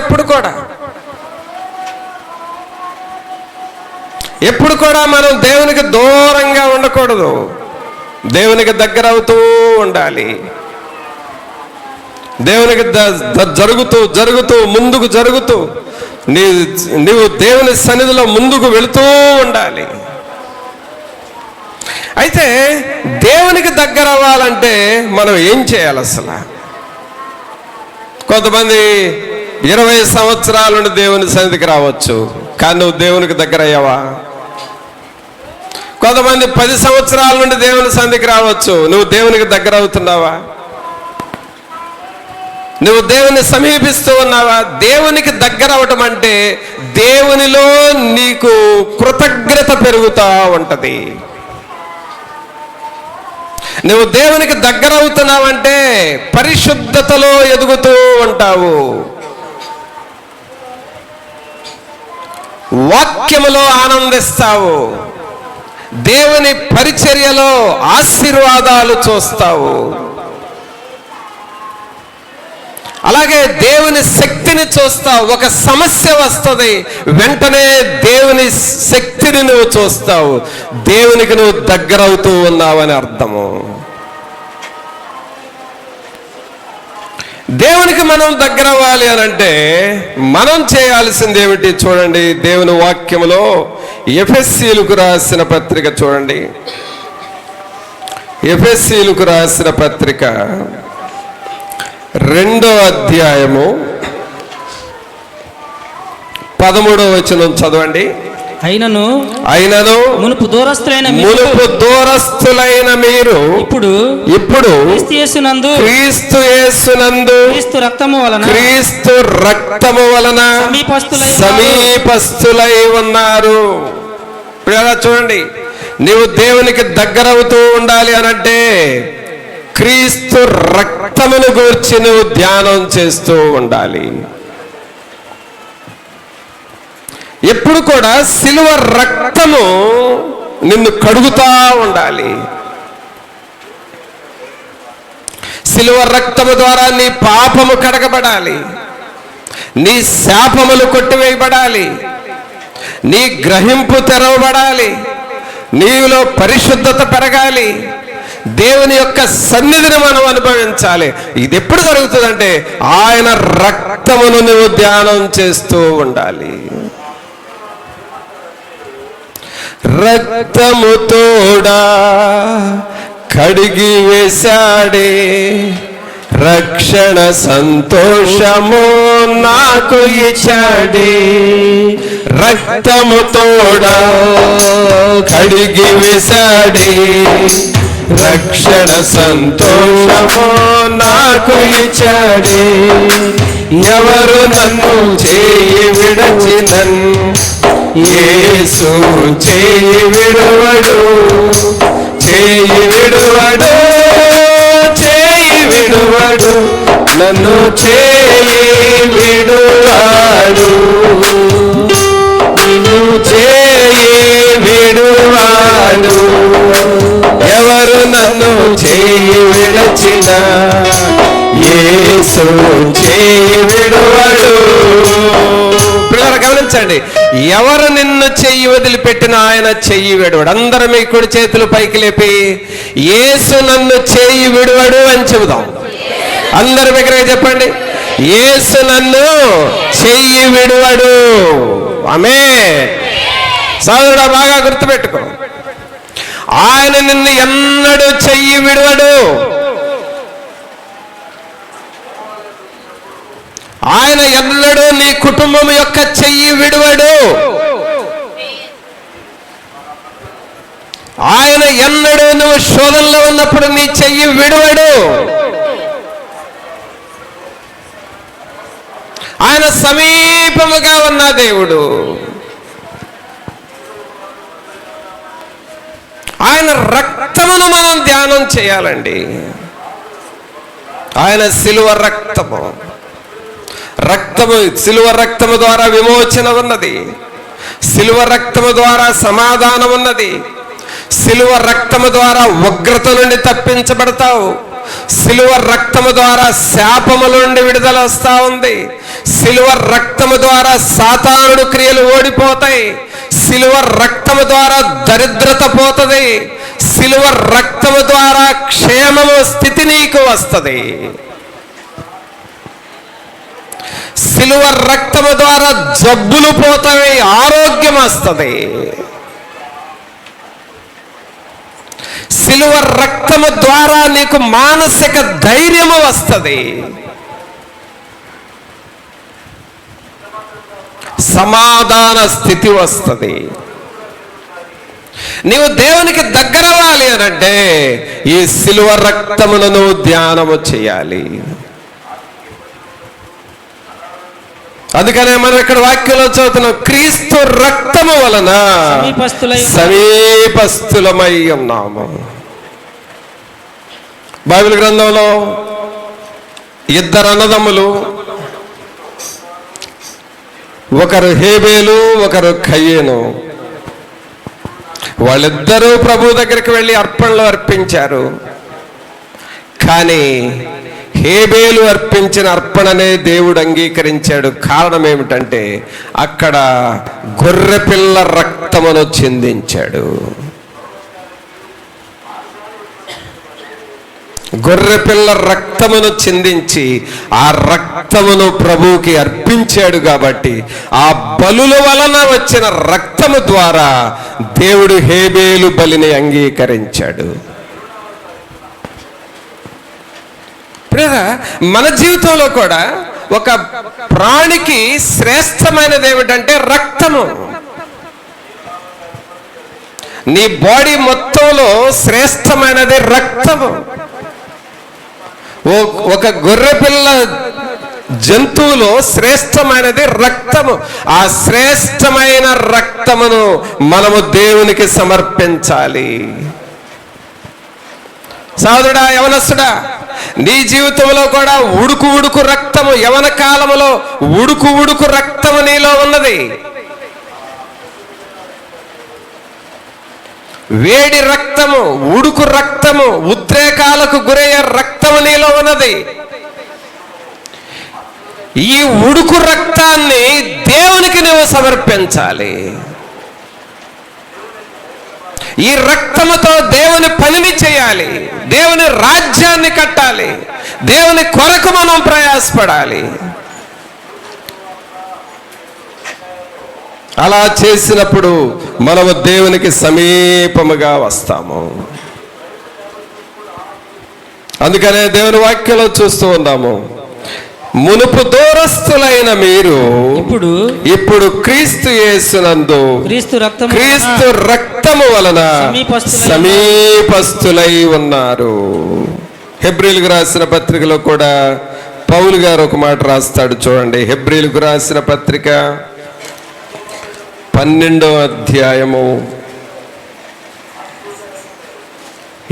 ఎప్పుడు కూడా మనం దేవునికి దూరంగా ఉండకూడదు, దేవునికి దగ్గర అవుతూ ఉండాలి. దేవునికి జరుగుతూ ముందుకు జరుగుతూ నీవు దేవుని సన్నిధిలో ముందుకు వెళుతూ ఉండాలి. అయితే దేవునికి దగ్గర అవ్వాలంటే మనం ఏం చేయాలి? అసలు కొంతమంది 20 సంవత్సరాల నుండి దేవుని సన్నిధికి రావచ్చు, కానీ నువ్వు దేవునికి దగ్గర అయ్యావా? కొంతమంది 10 సంవత్సరాల నుండి దేవుని సన్నిధికి రావచ్చు, నువ్వు దేవునికి దగ్గర అవుతున్నావా? నువ్వు దేవుని సమీపిస్తూ ఉన్నావా? దేవునికి దగ్గర అవటం అంటే దేవునిలో నీకు కృతజ్ఞత పెరుగుతూ ఉంటది. నువ్వు దేవునికి దగ్గర అవుతున్నావంటే పరిశుద్ధతలో ఎదుగుతూ ఉంటావు, వాక్యములో ఆనందిస్తావు, దేవుని పరిచర్యలో ఆశీర్వాదాలు చూస్తావు, అలాగే దేవుని శక్తిని చూస్తావు. ఒక సమస్య వస్తుంది, వెంటనే దేవుని శక్తిని నువ్వు చూస్తావు. దేవునికి నువ్వు దగ్గర అవుతూ ఉన్నావని అర్థము. దేవునికి మనం దగ్గర అవ్వాలి అని అంటే మనం చేయాల్సింది ఏమిటి చూడండి. దేవుని వాక్యములో ఎఫెసీయులకు రాసిన పత్రిక చూడండి. ఎఫెసీయులకు రాసిన పత్రిక 2వ అధ్యాయము 13వ వచనం చదవండి. అయినను మునుపు దూరస్తులైన మీరు ఇప్పుడు క్రీస్తు యేసునందు క్రీస్తు రక్తము వలన సమీపస్తులై ఉన్నారు. ఇప్పుడు ఎలా చూడండి, నీవు దేవునికి దగ్గరవుతూ ఉండాలి అనంటే క్రీస్తు రక్తమును గూర్చి నువ్వు ధ్యానం చేస్తూ ఉండాలి. ఎప్పుడు కూడా సిలువ రక్తము నిన్ను కడుగుతా ఉండాలి. సిలువ రక్తము ద్వారా నీ పాపము కడగబడాలి, నీ శాపములు కొట్టివేయబడాలి, నీ గ్రహింపు తెరవబడాలి, నీలో పరిశుద్ధత పెరగాలి, దేవుని యొక్క సన్నిధిని మనం అనుభవించాలి. ఇది ఎప్పుడు జరుగుతుందంటే ఆయన రక్తమును నువ్వు ధ్యానం చేస్తూ ఉండాలి. రక్తము తోడా కడిగి వేశాడే, రక్షణ సంతోషము నాకు ఇచ్చాడే. రక్తము తోడా కడిగి వేశాడే, రక్షణ సంతోషము నాకు ఇచ్చాడే. ఎవరు నన్ను చేయి విడచినన్ యేసు చేయి విడువడు, చేయి విడువడు, చేయి విడువడు, నన్ను చేయి విడువాడు, నిన్ను చేయి విడువాడు. ఎవరు నన్ను చేయి విడచిన యేసు చేయి విడువడు. పిల్లలు గమనించండి, ఎవరు నిన్ను చెయ్యి వదిలిపెట్టిన ఆయన చెయ్యి విడువడు. అందరూ మీ కుడి చేతులు పైకి లేపి యేసు నన్ను చెయ్యి విడువడు అని చెబుదాం. అందరు దగ్గర చెప్పండి, యేసు నన్ను చెయ్యి విడువడు. ఆమేన్. సోదరుడా, బాగా గుర్తుపెట్టుకో, ఆయన నిన్ను ఎన్నడూ చెయ్యి విడువడు. ఆయన ఎన్నడూ నీ కుటుంబం యొక్క చెయ్యి విడువడు. ఆయన ఎన్నడూ నువ్వు శోధనలో ఉన్నప్పుడు నీ చెయ్యి విడువడు. ఆయన సమీపముగా ఉన్న దేవుడు. ఆయన రక్తమును మనం ధ్యానం చేయాలండి. ఆయన సిలువ రక్తము, సిలువ రక్తము ద్వారా విమోచన ఉన్నది, సిలువ రక్తము ద్వారా సమాధానం ఉన్నది, సిలువ రక్తము ద్వారా ఉగ్రత నుండి తప్పించబడతావు, సిలువ రక్తము ద్వారా శాపముల నుండి విడుదల వస్తా ఉంది, సిలువ రక్తము ద్వారా సాతానుడు క్రియలు ఓడిపోతాయి, సిలువ రక్తము ద్వారా దరిద్రత పోతుంది, సిలువ రక్తము ద్వారా క్షేమము స్థితి నీకు వస్తుంది, సిలువ రక్తము ద్వారా జబ్బులు పోతాయి, ఆరోగ్యం వస్తుంది. సిలువ రక్తము ద్వారా నీకు మానసిక ధైర్యము వస్తుంది, సమాధాన స్థితి వస్తుంది. నీవు దేవునికి దగ్గరవ్వాలి అనంటే ఈ సిలువ రక్తమును నువ్వు ధ్యానము చేయాలి. అందుకనే మనం ఇక్కడ వాక్యంలో చదువుతున్నాం, క్రీస్తు రక్తము వలన సమీపస్థులమై ఉన్నాము. బైబిల్ గ్రంథంలో ఇద్దరు అన్నదమ్ములు, ఒకరు హేబేలు, ఒకరు కయ్యేను. వాళ్ళిద్దరూ ప్రభు దగ్గరికి వెళ్ళి అర్పణలు అర్పించారు. కానీ హేబేలు అర్పించిన అర్పణనే దేవుడు అంగీకరించాడు. కారణం ఏమిటంటే అక్కడ గొర్రెపిల్ల రక్తమును చిందించాడు. గొర్రెపిల్ల రక్తమును చిందించి ఆ రక్తమును ప్రభువుకి అర్పించాడు. కాబట్టి ఆ బలుల వలన వచ్చిన రక్తము ద్వారా దేవుడు హేబేలు బలిని అంగీకరించాడు. మన జీవితంలో కూడా ఒక ప్రాణికి శ్రేష్టమైనది ఏమిటంటే రక్తము. నీ బాడీ మొత్తంలో శ్రేష్టమైనది రక్తము. ఒక గొర్రెపిల్ల జంతువులో శ్రేష్టమైనది రక్తము. ఆ శ్రేష్టమైన రక్తమును మనము దేవునికి సమర్పించాలి. సోదరుడా, యవనస్తుడా, నీ జీవితంలో కూడా ఉడుకు రక్తము, యవన కాలములో ఉడుకు రక్తము నీలో ఉన్నది. వేడి రక్తము, ఉడుకు రక్తము, ఉద్రేకాలకు గురయ్యే రక్తము నీలో ఉన్నది. ఈ ఉడుకు రక్తాన్ని దేవునికి నువ్వు సమర్పించాలి. ఈ రక్తముతో దేవుని పనిని చేయాలి, దేవుని రాజ్యాన్ని కట్టాలి, దేవుని కొరకు మనం ప్రయాసపడాలి. అలా చేసినప్పుడు మనము దేవునికి సమీపముగా వస్తాము. అందుకనే దేవుని వాక్యంలో చూస్తూ ఉన్నాము, మునుపు దూరస్తులైన మీరు ఇప్పుడు క్రీస్తు యేసునందు క్రీస్తు రక్తము వలన సమీపస్తులై ఉన్నారు. హెబ్రీలకు రాసిన పత్రికలో కూడా పౌలు గారు ఒక మాట రాస్తాడు, చూడండి. హెబ్రీలకు రాసిన పత్రిక 12వ అధ్యాయము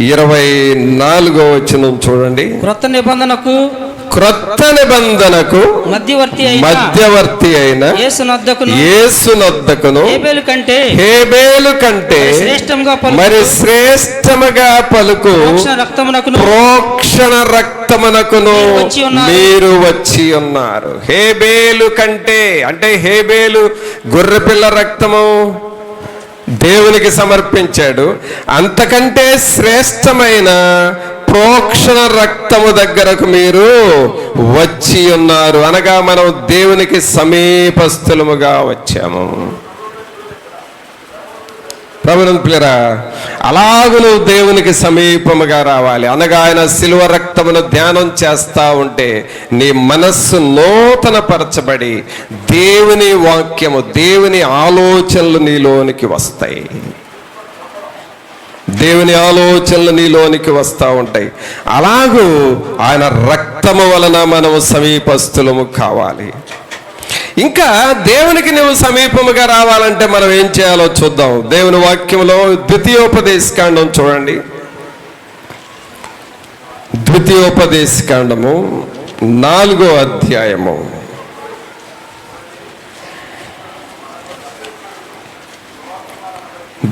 24వ వచనం చూడండి. క్రొత్త నిబంధనకు మధ్యవర్తి అయిన యేసునొద్దకును హేబేలు కంటే మరి శ్రేష్టముగా పలుకు ప్రోక్షణ రక్తమునకును మీరు వచ్చి ఉన్నారు. హేబేలు కంటే అంటే హేబేలు గొర్రెపిల్ల రక్తము దేవునికి సమర్పించాడు. అంతకంటే శ్రేష్టమైన ప్రోక్షణ రక్తము దగ్గరకు మీరు వచ్చి ఉన్నారు. అనగా మనం దేవునికి సమీపస్థులముగా వచ్చాము. ప్రభువుని పిల్లరా, అలాగు నువ్వు దేవునికి సమీపముగా రావాలి. అనగా ఆయన శిలువ రక్తమును ధ్యానం చేస్తా ఉంటే నీ మనస్సు నూతన పరచబడి దేవుని వాక్యము, దేవుని ఆలోచనలు నీలోనికి వస్తాయి. దేవుని ఆలోచనలు నీలోనికి వస్తూ ఉంటాయి. అలాగూ ఆయన రక్తము వలన మనము సమీపస్థులము కావాలి. ఇంకా దేవునికి నువ్వు సమీపముగా రావాలంటే మనం ఏం చేయాలో చూద్దాం. దేవుని వాక్యంలో ద్వితీయోపదేశకాండం చూడండి. ద్వితీయోపదేశకాండము 4వ అధ్యాయము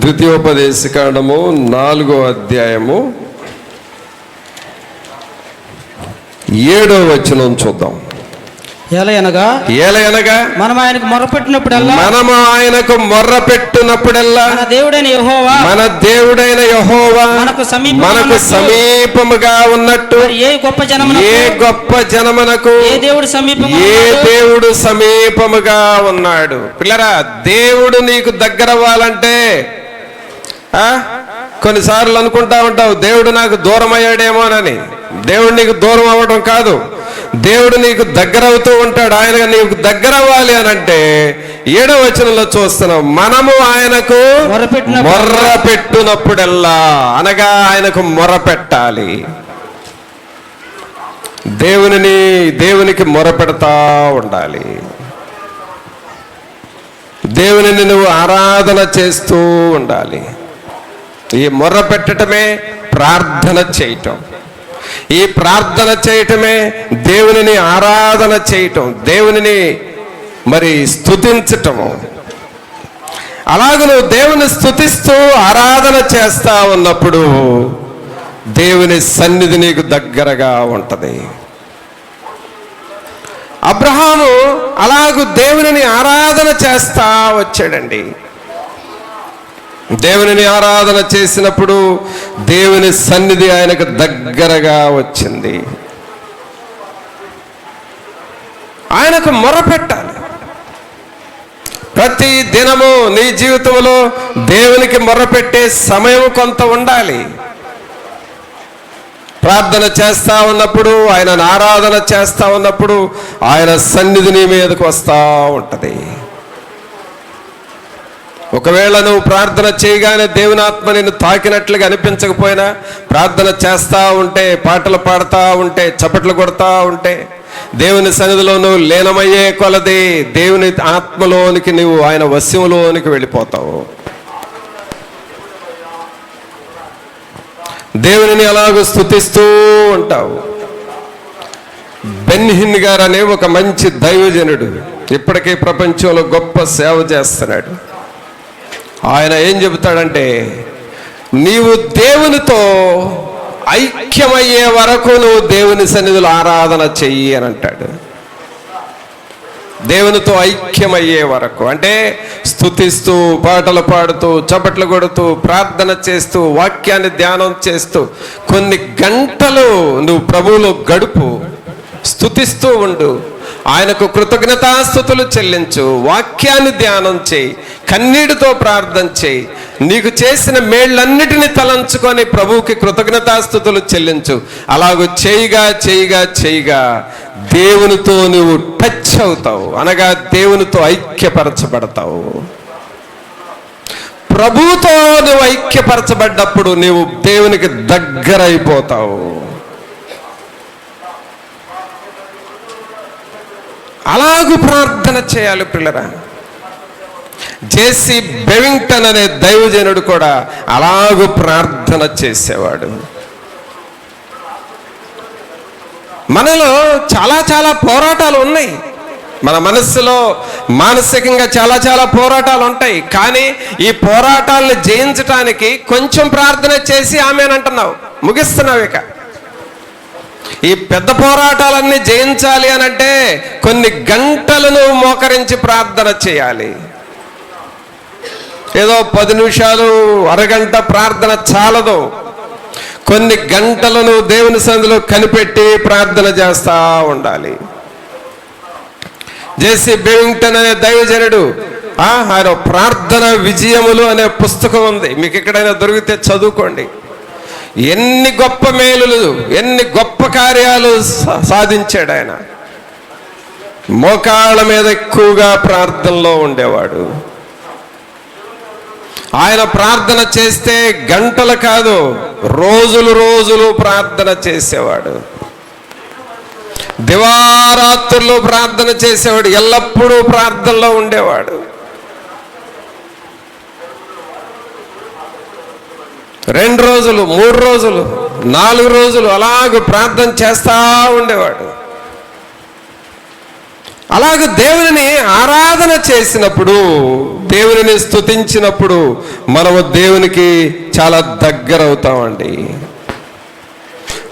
4వ అధ్యాయము 7వ వచనం చూద్దాం. ఏలయనగా మనము ఆయనకు మొర్రపెట్టినప్పుడల్లా మన దేవుడైన యెహోవా మనకు సమీపముగా ఉన్నట్టు ఏ గొప్ప జనమునకు ఏ దేవుడు సమీపముగా ఉన్నాడు. పిల్లరా, దేవుడు నీకు దగ్గర అవ్వాలంటే కొన్నిసార్లు అనుకుంటా ఉంటావు, దేవుడు నాకు దూరం అయ్యాడేమోనని. దేవుడు నీకు దూరం అవ్వడం కాదు, దేవుడు నీకు దగ్గర అవుతూ ఉంటాడు. ఆయన నీకు దగ్గర అవ్వాలి అని అంటే 7వ వచనంలో చూస్తున్నాం, మనము ఆయనకు మొర్రపెట్టినప్పుడల్లా, అనగా ఆయనకు మొర్రపెట్టాలి. దేవునికి మొర్రపెడతా ఉండాలి. దేవునిని నువ్వు ఆరాధన చేస్తూ ఉండాలి. ఈ మొర్ర పెట్టడమే ప్రార్థన చేయటం. ఈ ప్రార్థన చేయటమే దేవునిని ఆరాధన చేయటం, దేవునిని మరి స్తుతించటము. అలాగ నువ్వు దేవుని స్తుతిస్తూ ఆరాధన చేస్తా ఉన్నప్పుడు దేవుని సన్నిధి నీకు దగ్గరగా ఉంటది. అబ్రహాము అలాగూ దేవునిని ఆరాధన చేస్తా వచ్చాడండి. దేవునిని ఆరాధన చేసినప్పుడు దేవుని సన్నిధి ఆయనకు దగ్గరగా వచ్చింది. ఆయనకు మొర్రపెట్టాలి. ప్రతి దినము నీ జీవితంలో దేవునికి మొర్రపెట్టే సమయం కొంత ఉండాలి. ప్రార్థన చేస్తా ఉన్నప్పుడు, ఆయనను ఆరాధన చేస్తా ఉన్నప్పుడు ఆయన సన్నిధి నీ మీదకు వస్తూ ఉంటుంది. ఒకవేళ నువ్వు ప్రార్థన చేయగానే దేవుని ఆత్మ నిన్ను తాకినట్లుగా అనిపించకపోయినా, ప్రార్థన చేస్తూ ఉంటే, పాటలు పాడుతూ ఉంటే, చప్పట్లు కొడతా ఉంటే, దేవుని సన్నిధిలో నువ్వు లీనమయ్యే కొలది దేవుని ఆత్మలోనికి నువ్వు ఆయన వశ్యంలోనికి వెళ్ళిపోతావు. దేవునిని అలాగూ స్తుతిస్తూ ఉంటావు. బెన్హిన్ గారు అనే ఒక మంచి దైవజనుడు ఇప్పటికీ ప్రపంచంలో గొప్ప సేవ చేస్తున్నాడు. ఆయన ఏం చెబుతాడంటే, నీవు దేవునితో ఐక్యమయ్యే వరకు నువ్వు దేవుని సన్నిధిలో ఆరాధన చెయ్యి అని అంటాడు. దేవునితో ఐక్యమయ్యే వరకు అంటే స్తుతిస్తూ, పాటలు పాడుతూ, చప్పట్లు కొడుతూ, ప్రార్థన చేస్తూ, వాక్యాన్ని ధ్యానం చేస్తూ కొన్ని గంటలు నువ్వు ప్రభువులో గడుపు, స్తుతిస్తూ ఉండు, ఆయనకు కృతజ్ఞతాస్తుతులు చెల్లించు, వాక్యాన్ని ధ్యానం చేయి, కన్నీటితో ప్రార్థన చేయి, నీకు చేసిన మేళ్ళన్నిటినీ తలంచుకొని ప్రభువుకి కృతజ్ఞతాస్తుతులు చెల్లించు. అలాగూ చేయగా చేయగా చేయగా దేవునితో నువ్వు టచ్ అవుతావు, అనగా దేవునితో ఐక్యపరచబడతావు. ప్రభువుతో నువ్వు ఐక్యపరచబడ్డప్పుడు నీవు దేవునికి దగ్గరైపోతావు. అలాగూ ప్రార్థన చేయాలి పిల్లరా. జేసీ బెవింగ్టన్ అనే దైవజనుడు కూడా అలాగూ ప్రార్థన చేసేవాడు. మనలో చాలా చాలా పోరాటాలు ఉన్నాయి. మన మనస్సులో మానసికంగా చాలా చాలా పోరాటాలు ఉంటాయి. కానీ ఈ పోరాటాలను జయించటానికి కొంచెం ప్రార్థన చేసి ఆమెనంటున్నావు, ముగిస్తున్నావు. ఇక ఈ పెద్ద పోరాటాలన్నీ జయించాలి అని అంటే కొన్ని గంటలను మోకరించి ప్రార్థన చేయాలి. ఏదో 10 నిమిషాలు, అరగంట ప్రార్థన చాలదు. కొన్ని గంటలను దేవుని సన్నిధిలో కనిపెట్టి ప్రార్థన చేస్తూ ఉండాలి. జేసీ బెవింగ్టన్ అనే దైవజనుడు ఆయన ప్రార్థన విజయములు అనే పుస్తకం ఉంది, మీకు ఎక్కడైనా దొరికితే చదువుకోండి. ఎన్ని గొప్ప మేలులు, ఎన్ని గొప్ప కార్యాలు సాధించాడు ఆయన. మోకాళ్ళ మీద ఎక్కువగా ప్రార్థనలో ఉండేవాడు. ఆయన ప్రార్థన చేస్తే గంటలు కాదు, రోజులు రోజులు ప్రార్థన చేసేవాడు. దివారాత్రులు ప్రార్థన చేసేవాడు. ఎల్లప్పుడూ ప్రార్థనలో ఉండేవాడు. 2 రోజులు, 3 రోజులు, 4 రోజులు అలాగూ ప్రార్థన చేస్తూ ఉండేవాడు. అలాగే దేవునిని ఆరాధన చేసినప్పుడు, దేవునిని స్తుతించినప్పుడు మనము దేవునికి చాలా దగ్గర అవుతామండి.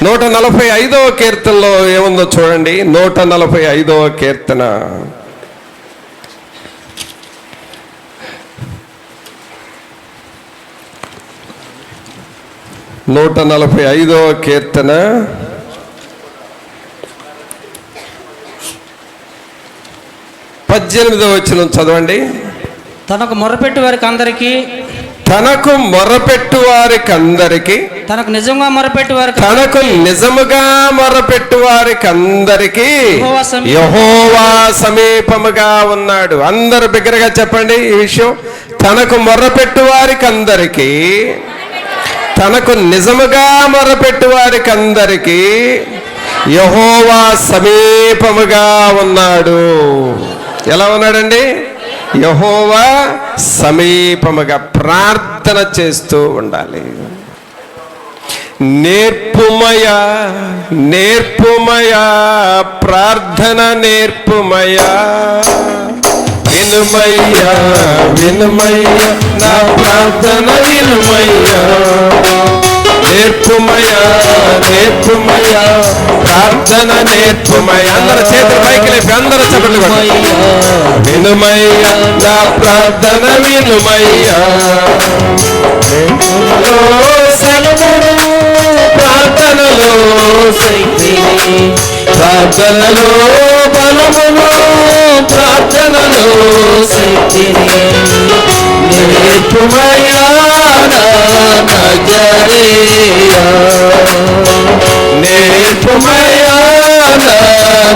145వ కీర్తనలో ఏముందో చూడండి. 145వ కీర్తన 145వ కీర్తన 18వ వచనం చదవండి. తనకు మొరపెట్టు వారికి అందరికీ, తనకు మొరపెట్టు వారికందరికి, తనకు నిజంగా మొరపెట్టు వారికి, తనకు నిజముగా మొరపెట్టు వారికందరికి యెహోవా సమీపముగా ఉన్నాడు. అందరు బిగ్గరగా చెప్పండి ఈ విషయం. తనకు మొరపెట్టు వారికందరికి, తనకు నిజముగా మొరపెట్టు వారికందరికి యెహోవా సమీపముగా ఉన్నాడు. ఎలా ఉన్నాడండి? యెహోవా సమీపముగా. ప్రార్థన చేస్తూ ఉండాలి. నేర్పుమయా నేర్పుమయా, ప్రార్థన నేర్పుమయా, వినుమయ్యా వినుమయ్యా, నా ప్రార్థన వినుమయ్యా. నేర్పుమయ్యా నేర్పుమయ్యా, ప్రార్థన నేర్పుమయ్యా. అందరూ చేతులు పైకి లేపి అందరూ చెప్పండి. వినుమయ్యా నా ప్రార్థన వినుమయ్యా. ప్రార్థనలో శక్తిని, ప్రార్థనలో బలమును, ప్రార్థనలో శక్తిని నేర్పుమయ్యా నజరేయా. నేర్పుమయ్యా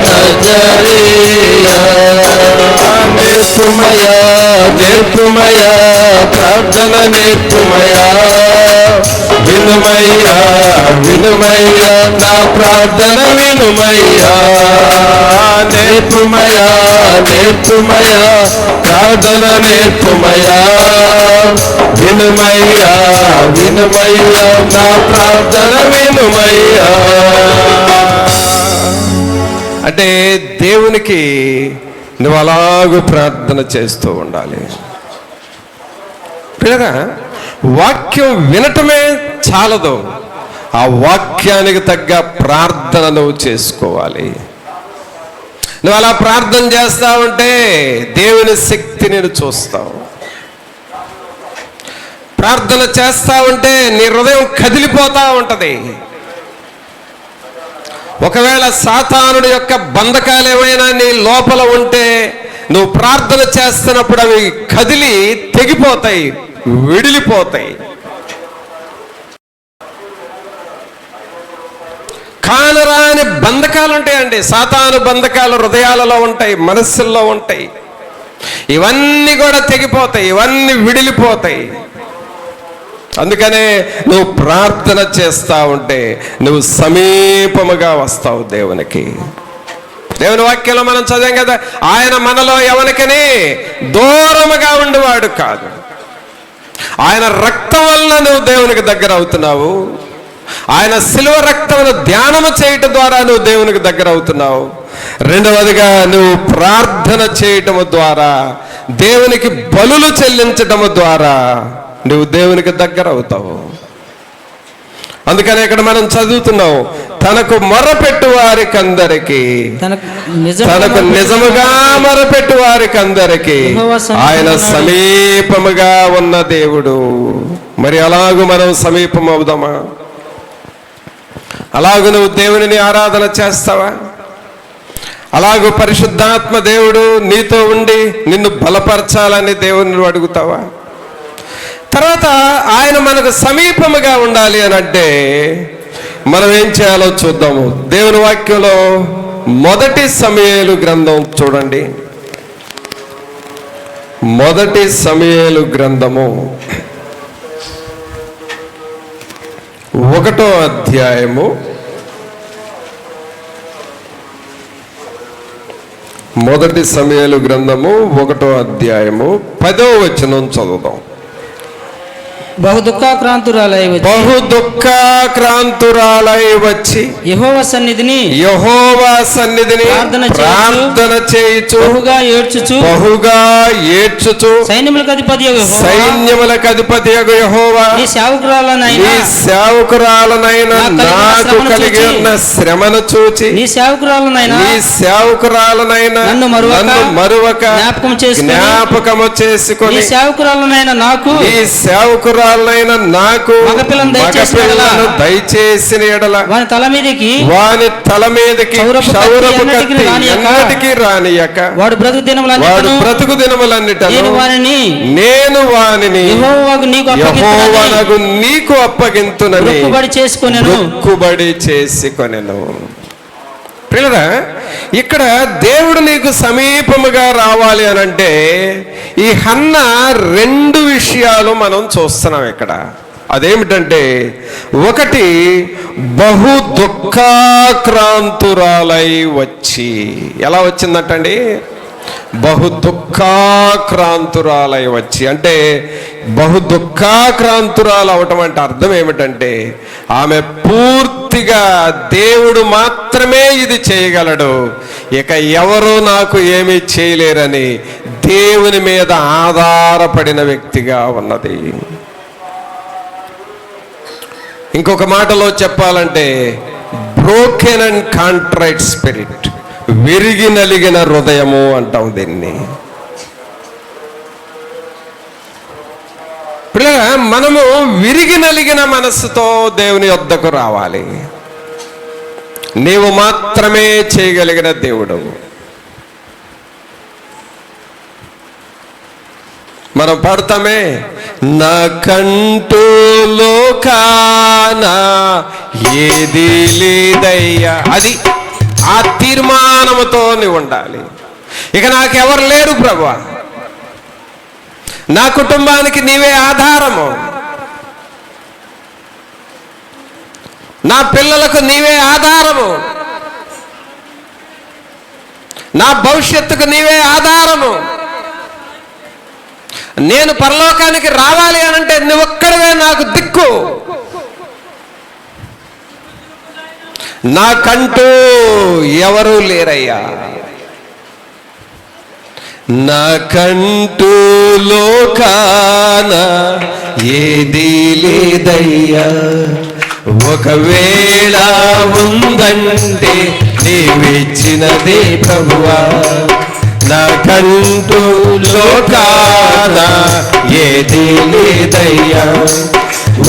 నజరేయా. నేర్పుమయ్యా నేర్పుమయ్యా, ప్రార్థన నేర్పుమయ్యా, వినుమయ్యా వినుమయ్యా, నా ప్రార్థన వినుమయ్యా. నేర్పుమయ్యా నేర్పుమయ్యా, ప్రార్థన నేర్పుమయ్యా, వినుమయ్యా వినుమయ్యా, నా ప్రార్థన వినుమయ్యా. అంటే దేవునికి నువ్వు అలాగూ ప్రార్థన చేస్తూ ఉండాలి. పిల్లగా వాక్యం వినటమే చాలదు, ఆ వాక్యానికి తగ్గ ప్రార్థన నువ్వు చేసుకోవాలి. నువ్వు అలా ప్రార్థన చేస్తా ఉంటే దేవుని శక్తి నేను చూస్తావు. ప్రార్థన చేస్తా ఉంటే నీ హృదయం కదిలిపోతా ఉంటది. ఒకవేళ సాతానుడి యొక్క బంధకాలు ఏమైనా నీ లోపల ఉంటే నువ్వు ప్రార్థన చేస్తున్నప్పుడు అవి కదిలి తెగిపోతాయి, విడిలిపోతాయి. కానరాని బంధకాలు ఉంటాయండి. సాతాను బంధకాలు హృదయాలలో ఉంటాయి, మనస్సుల్లో ఉంటాయి. ఇవన్నీ కూడా తెగిపోతాయి, ఇవన్నీ విడిలిపోతాయి. అందుకనే నువ్వు ప్రార్థన చేస్తా ఉంటే నువ్వు సమీపముగా వస్తావు దేవునికి. దేవుని వాక్యంలో మనం చదివాం కదా, ఆయన మనలో ఎవరికని దూరముగా ఉండేవాడు కాదు. ఆయన రక్తం వల్ల నువ్వు దేవునికి దగ్గర అవుతున్నావు. ఆయన శిలువ రక్తమును ధ్యానము చేయటం ద్వారా నువ్వు దేవునికి దగ్గర అవుతున్నావు. రెండవదిగా నువ్వు ప్రార్థన చేయటము ద్వారా, దేవునికి బలులు చెల్లించటము ద్వారా నువ్వు దేవునికి దగ్గర అవుతావు. అందుకని ఇక్కడ మనం చదువుతున్నాం, తనకు మొరపెట్టు వారికందరికి, తనకు నిజముగా మొరపెట్టు వారికందరికి ఆయన సమీపముగా ఉన్న దేవుడు. మరి అలాగూ మనం సమీపం అవుదామా? అలాగూ నువ్వు దేవునిని ఆరాధన చేస్తావా? అలాగూ పరిశుద్ధాత్మ దేవుడు నీతో ఉండి నిన్ను బలపరచాలని దేవుని అడుగుతావా? తర్వాత ఆయన మనకు సమీపముగా ఉండాలి అని అంటే మనం ఏం చేయాలో చూద్దాము. దేవుని వాక్యంలో మొదటి సమూయేలు గ్రంథం చూడండి. మొదటి సమూయేలు గ్రంథము 1వ అధ్యాయము 1 సమూయేలు గ్రంథము 1వ అధ్యాయము 10వ వచనం చదువుదాం. బహు దుఃఖాక్రాంతురాలై వచ్చి యెహోవా సన్నిధిని ప్రార్థన చేయుచు బహుగా ఏడ్చుచు సైన్యములకు అధిపతియగు యెహోవా, నీ సేవకురాలనైన నాకు కలిగి ఉన్న శ్రమను చూచి నీ సేవకురాలనైన నన్ను మరువక జ్ఞాపకము చేసుకొని నీ సేవకురాలనైన నాకు మగపిల్లను దయచేసిన ఎడల వాని తల మీదకి క్షౌరపు కత్తి ఎన్నటికీ రానియక వాడు బ్రతుకు దినములన్నిటను నేను వానిని యెహోవానగు నీకు అప్పగింతునని మొక్కుబడి చేసుకొనెను. పిల్లరా, ఇక్కడ దేవుడు నీకు సమీపముగా రావాలి అని అంటే ఈ హన్న 2 విషయాలు మనం చూస్తున్నాం ఇక్కడ. అదేమిటంటే, ఒకటి బహు దుఃఖాక్రాంతురాలై వచ్చి. ఎలా వచ్చిందంటండి? బహు దుఃఖాక్రాంతురాలై వచ్చి. అంటే బహు దుఃఖాక్రాంతురాలు అవటం అంటే అర్థం ఏమిటంటే, ఆమె పూర్తిగా దేవుడు మాత్రమే ఇది చేయగలడు, ఇక ఎవరు నాకు ఏమీ చేయలేరని దేవుని మీద ఆధారపడిన వ్యక్తిగా ఉన్నది. ఇంకొక మాటలో చెప్పాలంటే, బ్రోకెన్ అండ్ కాంట్రైట్ స్పిరిట్, విరిగి నలిగిన హృదయము అంటాం దీన్ని. మనము విరిగి నలిగిన మనస్సుతో దేవుని వద్దకు రావాలి. నీవు మాత్రమే చేయగలిగిన దేవుడు. మనం పాడతామే, నాకంటూ లోకాన ఏది లేదయ్యా. అది ఆ తీర్మానముతో నీవు ఉండాలి. ఇక నాకెవరు లేరు ప్రభువా, నా కుటుంబానికి నీవే ఆధారము, నా పిల్లలకు నీవే ఆధారము, నా భవిష్యత్తుకు నీవే ఆధారము. నేను పరలోకానికి రావాలి అనంటే నువ్వొక్కడవే నాకు దిక్కు. నాకంటూ ఎవరూ లేరయ్యా, నాకంటూ లోకాన ఏదీ లేదయ్యా. ఒకవేళ ఉందంటే నీవిచ్చినదే ప్రభువా. నాకంటూ లోకాన ఏదీ లేదయ్యా.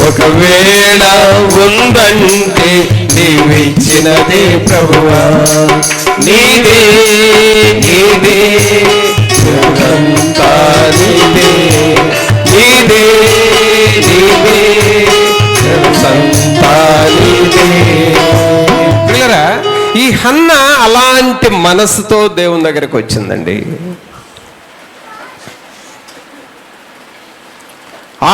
ఒకవేళ ఉందంటే నీవిచ్చినదే ప్రభువా. నీదే నీదే జగమంతా నీదే, నీదే నీదే జగమంతా నీదే. పిల్లరా, ఈ హన్న అలాంటి మనసుతో దేవుని దగ్గరికి వచ్చిందండి.